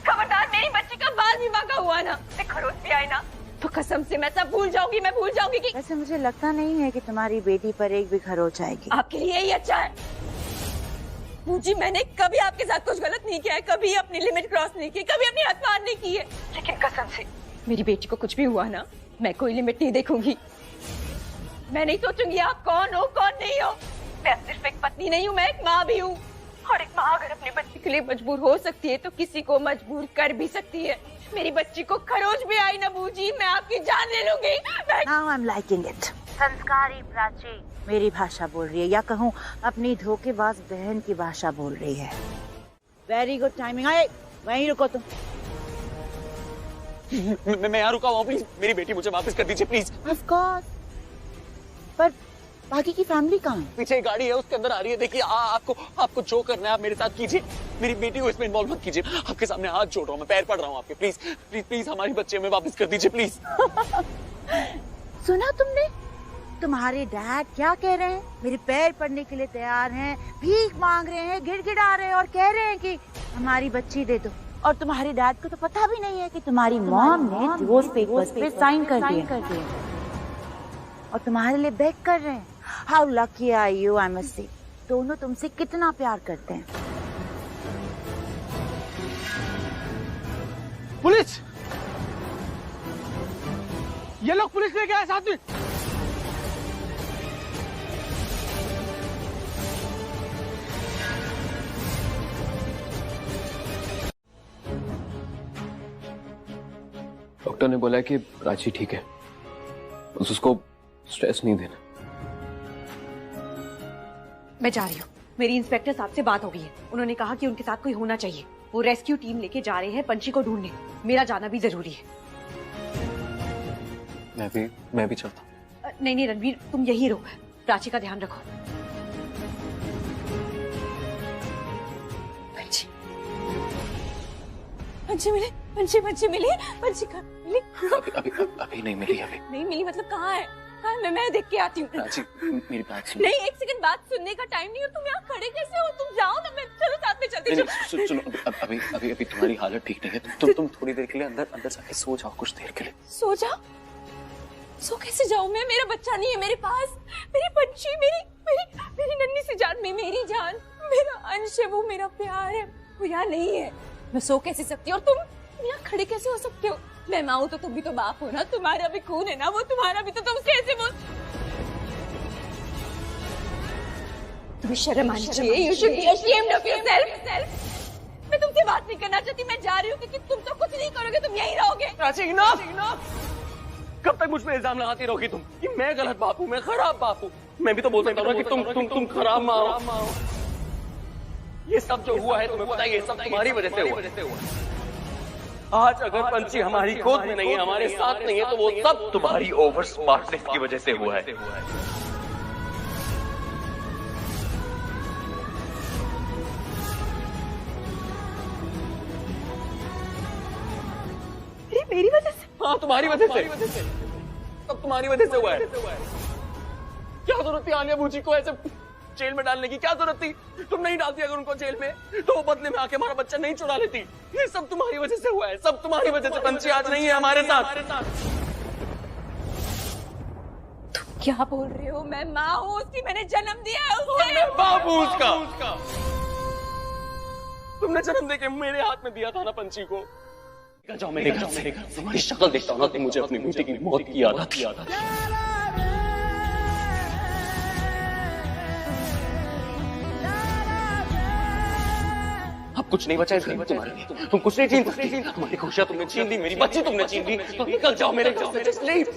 खबरदार। मेरी बच्ची का बाल भी बांका हुआ ना, खरोच भी आए ना, तो कसम से मैं सब भूल जाऊंगी। मैं भूल जाऊंगी कि वैसे मुझे लगता नहीं है कि तुम्हारी बेटी पर एक भी खरोच आएगी। आपके लिए यही अच्छा है। मुझे मैंने कभी आपके साथ कुछ गलत नहीं किया है, कभी अपनी लिमिट क्रॉस नहीं की, कभी अपनी हद पार नहीं की है। लेकिन कसम से मेरी बेटी को कुछ भी हुआ ना, मैं कोई लिमिट नहीं देखूंगी। मैं नहीं सोचूंगी आप कौन हो कौन नहीं हो। मैं सिर्फ एक पत्नी नहीं हूँ, मैं एक माँ भी हूँ। और एक माँ अगर अपने बच्चे के लिए मजबूर हो सकती है तो किसी को मजबूर कर भी सकती है। मेरी बच्ची को खरोच भी आई ना बूजी, मैं आपकी जान ले लूंगी। Now I'm liking it. संस्कारी प्राची मेरी भाषा बोल रही है, या कहूँ अपनी धोखेबाज बहन की भाषा बोल रही है। Very good timing. आए वहीं रुको तुम। मैं यहाँ रुका हूँ, प्लीज मेरी बेटी मुझे वापस कर दीजिए प्लीज। Of course. पर बाकी की फैमिली कहाँ है? पीछे एक गाड़ी है, उसके अंदर आ रही है। देखिए आपको जो करना है आप मेरे साथ कीजिए, मेरी बेटी को इसमें इन्वॉल्व मत कीजिए। आपके सामने हाथ जोड़ रहा हूँ, मैं पैर पड़ रहा हूँ आपके। प्लीज प्लीज प्लीज हमारी बच्चे हमें वापस कर दीजिए प्लीज। सुना तुमने? तुम्हारे डैड क्या कह रहे हैं? मेरे पैर पड़ने के लिए तैयार हैं, भीख मांग रहे हैं, गिड़गिड़ा रहे हैं और कह रहे हैं कि हमारी बच्ची दे दो। और तुम्हारे डैड को तो पता भी नहीं है कि तुम्हारी मॉम ने डिवोर्स पेपर्स पे साइन कर दिए और तुम्हारे लिए बेग कर रहे हैं। How lucky are you, I must say. दोनों तुमसे कितना प्यार करते हैं। पुलिस! ये लोग पुलिस लेके आए साथ में। डॉक्टर ने बोला है कि प्राची ठीक है, बस उसको स्ट्रेस नहीं देना। मैं जा रही हूँ। मेरी इंस्पेक्टर साहब से बात हो गई है। उन्होंने कहा कि उनके साथ कोई होना चाहिए। वो रेस्क्यू टीम लेके जा रहे हैं पंछी को ढूंढने। मेरा जाना भी जरूरी है। मैं भी चलता हूँ। नहीं रणवीर, तुम यही रहो। प्राची का ध्यान रखो। पंछी मिली, पंछी मिली। अभी नहीं मिली। अभी नहीं मिली मतलब कहाँ है? मैं देख के आती हूँ। प्राची मेरी बात सुन। नहीं, एक सेकंड, बात सुनने का टाइम नहीं। और तुम यहाँ खड़े कैसे हो? तुम जाओ ना, मैं चलो साथ में चलते। सुनो, अभी तुम्हारी हालत ठीक नहीं है। तुम थोड़ी देर के लिए अंदर जाके सो जाओ, कुछ देर के लिए। सो जाओ? सो कैसे जाऊँ मैं? मेरा बच्चा नहीं है मेरे पास। मेरी पंछी, मेरी नन्ही सी जान, मेरी जान, मेरा अंश है, वो मेरा प्यार है, वो यहाँ नहीं है। मैं सो कैसे सकती हूँ? और तुम यहाँ खड़े कैसे हो सकते हो? मैं माँ हूँ तो तुम भी तो बाप हो ना। तुम्हारा भी खून है ना, वो तुम्हारा भी। तो तुम कैसे बोल? तुम्हें शर्म आनी चाहिए। You should be ashamed of yourself. मैं तुमसे बात नहीं करना चाहती। मैं जा रही हूँ क्योंकि तुम तो कुछ नहीं करोगे, तुम यहीं रहोगे। प्राची इनफ! कब तक मुझ पे इल्जाम लगाती रहोगी तुम कि मैं गलत बाप हूँ, मैं खराब बाप हूँ? मैं भी तो बोल सकता हूँ ना कि तुम खराब माँ हो। ये सब जो हुआ है तुम्हें पता है, ये सब तुम्हारी वजह से हुआ। आज अगर पंछी हमारी गोद में नहीं है, हमारे साथ नहीं है, तो वो सब तुम्हारी ओवर स्मार्टनेस की वजह से हुआ है। मेरी वजह से? हाँ, तुम्हारी वजह से। सब तुम्हारी वजह से हुआ है। क्या जरूरत थी आलिया भूजी को ऐसे जेल में डालने की? क्या जरूरत थी? तुम नहीं डालती अगर उनको जेल में, तो वो बदले में आके हमारा बच्चा नहीं चुरा लेती। ये सब तुम्हारी वजह से हुआ है, सब तुम्हारी वजह से। पंछी आज नहीं है हमारे साथ। तुम क्या बोल रहे हो? मैं माँ हूँ उसकी, मैंने जन्म दिया है उसे। मैं बाप हूँ उसका। तुमने जन्म देके मेरे हाथ में दिया था ना पंछी को। जाओ मेरे घर से। तुम्हारी शक्ल देखता हूँ ना तो मुझे अपनी बेटी की मौत की याद आती है। अब कुछ नहीं बचा इस घर में तुम्हारे लिए। तुम कुछ नहीं छीन सकती। तुम्हारी खुशियां तुमने छीन ली, मेरी बच्ची तुमने छीन ली। तो निकल जाओ मेरे घर से। Just leave.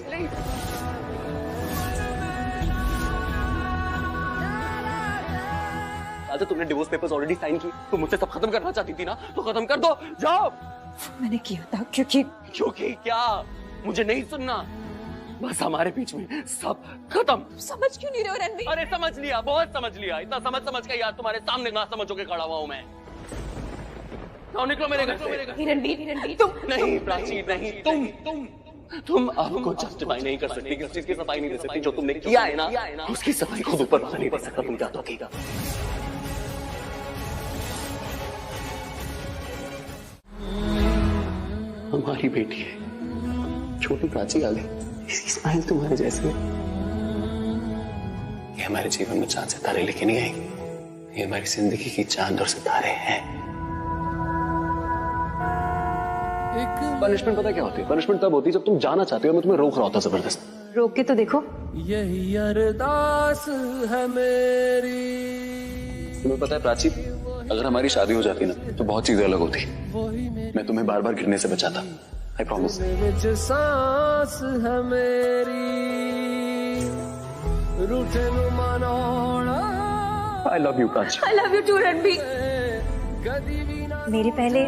राजा, तुमने डिवोर्स पेपर्स ऑलरेडी साइन की। तुम मुझसे सब खत्म करना चाहती थी ना, तो खत्म कर दो। जाओ। मैंने किया था क्योंकि क्या? मुझे नहीं सुनना। बस हमारे बीच में सब खत्म। समझ क्यों नहीं रहे हो रणवीर? अरे समझ लिया, बहुत समझ लिया। इतना समझ के यार तुम्हारे सामने ना समझ के खड़ा हुआ हूं मैं। निकलो मेरे घर से। रणवीर तुम नहीं प्राची, नहीं। तुम आपको जस्टिफाई नहीं कर सकती, किस चीज की सफाई नहीं दे सकती। जो तुमने किया है ना, उसकी सफाई खुद ऊपर वाला नहीं दे सकता। तुम क्या तो कहेगा? हमारी बेटी है, छोटी प्राची आ गई। इसकी स्माइल तुम्हारे जैसे। ये हमारे जीवन में चांद सितारे लेके नहीं आएंगे, ये हमारी जिंदगी की चांद और सितारे हैं। पनिशमेंट पता क्या होती है? पनिशमेंट तब होती है जब तुम जाना चाहते हो, मैं तुम्हें रोक रहा होता जबरदस्त। रोक के तो देखो। यही अरदास है मेरी। तुम्हें पता है प्राची, अगर हमारी शादी हो जाती ना तो बहुत चीजें अलग होती। मैं तुम्हें बार बार गिरने से बचाता। I promise. सांस है मेरी, रूठे I love you Prachi. I love you too Ranveer. मेरे पहले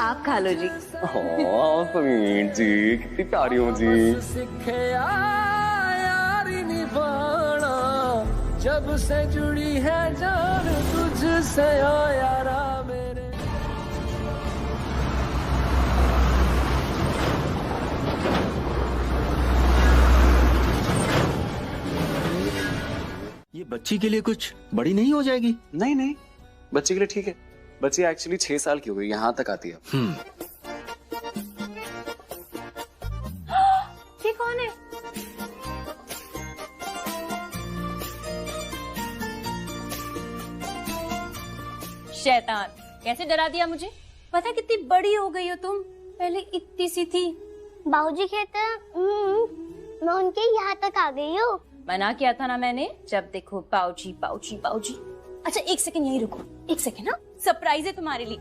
आप खा लो जी। समीर जी, कितनी प्यारी हो जी। यारी निभाना जब से जुड़ी है जान तुझसे ओ यारा मेरे। ये बच्ची के लिए कुछ बड़ी नहीं हो जाएगी? नहीं, बच्ची के लिए ठीक है। बच्ची एक्चुअली 6 साल की हो गई, यहाँ तक आती है। ये कौन है? शैतान, कैसे डरा दिया मुझे। पता कितनी बड़ी हो गई हो तुम, पहले इतनी सी थी। बाबूजी कहते हैं मैं उनके यहाँ तक आ गई हूँ। मना किया था ना मैंने, जब देखो पाउची पाउची पाउची। अच्छा एक सेकंड यहीं रुको, एक सेकंड। ना सरप्राइज है तुम्हारे लिए।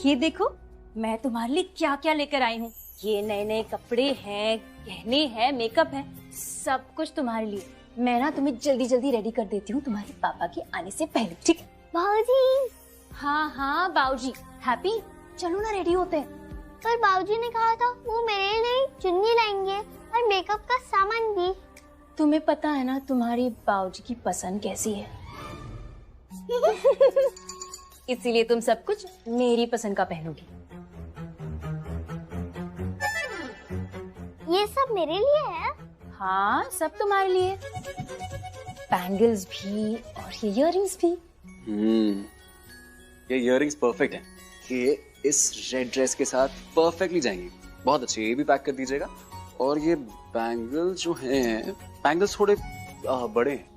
ये देखो मैं तुम्हारे लिए क्या क्या लेकर आई हूँ। ये नए नए कपड़े हैं, गहने हैं, मेकअप है, सब कुछ तुम्हारे लिए। मैं ना तुम्हें जल्दी जल्दी रेडी कर देती हूँ तुम्हारे पापा के आने से पहले, ठीक है? बाबूजी। हाँ बाबूजी। हैप्पी, चलो ना रेडी होते हैं। पर बाबूजी ने कहा था वो मेरे लिए चुन्नी लाएंगे और मेकअप का सामान भी। तुम्हें पता है ना तुम्हारी बाबूजी की पसंद कैसी है। इसीलिए तुम सब कुछ मेरी पसंद का पहनोगी। ये सब मेरे लिए है? हाँ, सब तुम्हारे लिए। बैंगल्स भी और ये इयररिंग्स भी। ये इयररिंग्स परफेक्ट हैं। ये इस रेड ड्रेस के साथ परफेक्टली जाएंगी। बहुत अच्छे, ये भी पैक कर दीजिएगा। और ये बैंगल्स जो हैं, बैंगल्स थोड़े बड़े हैं।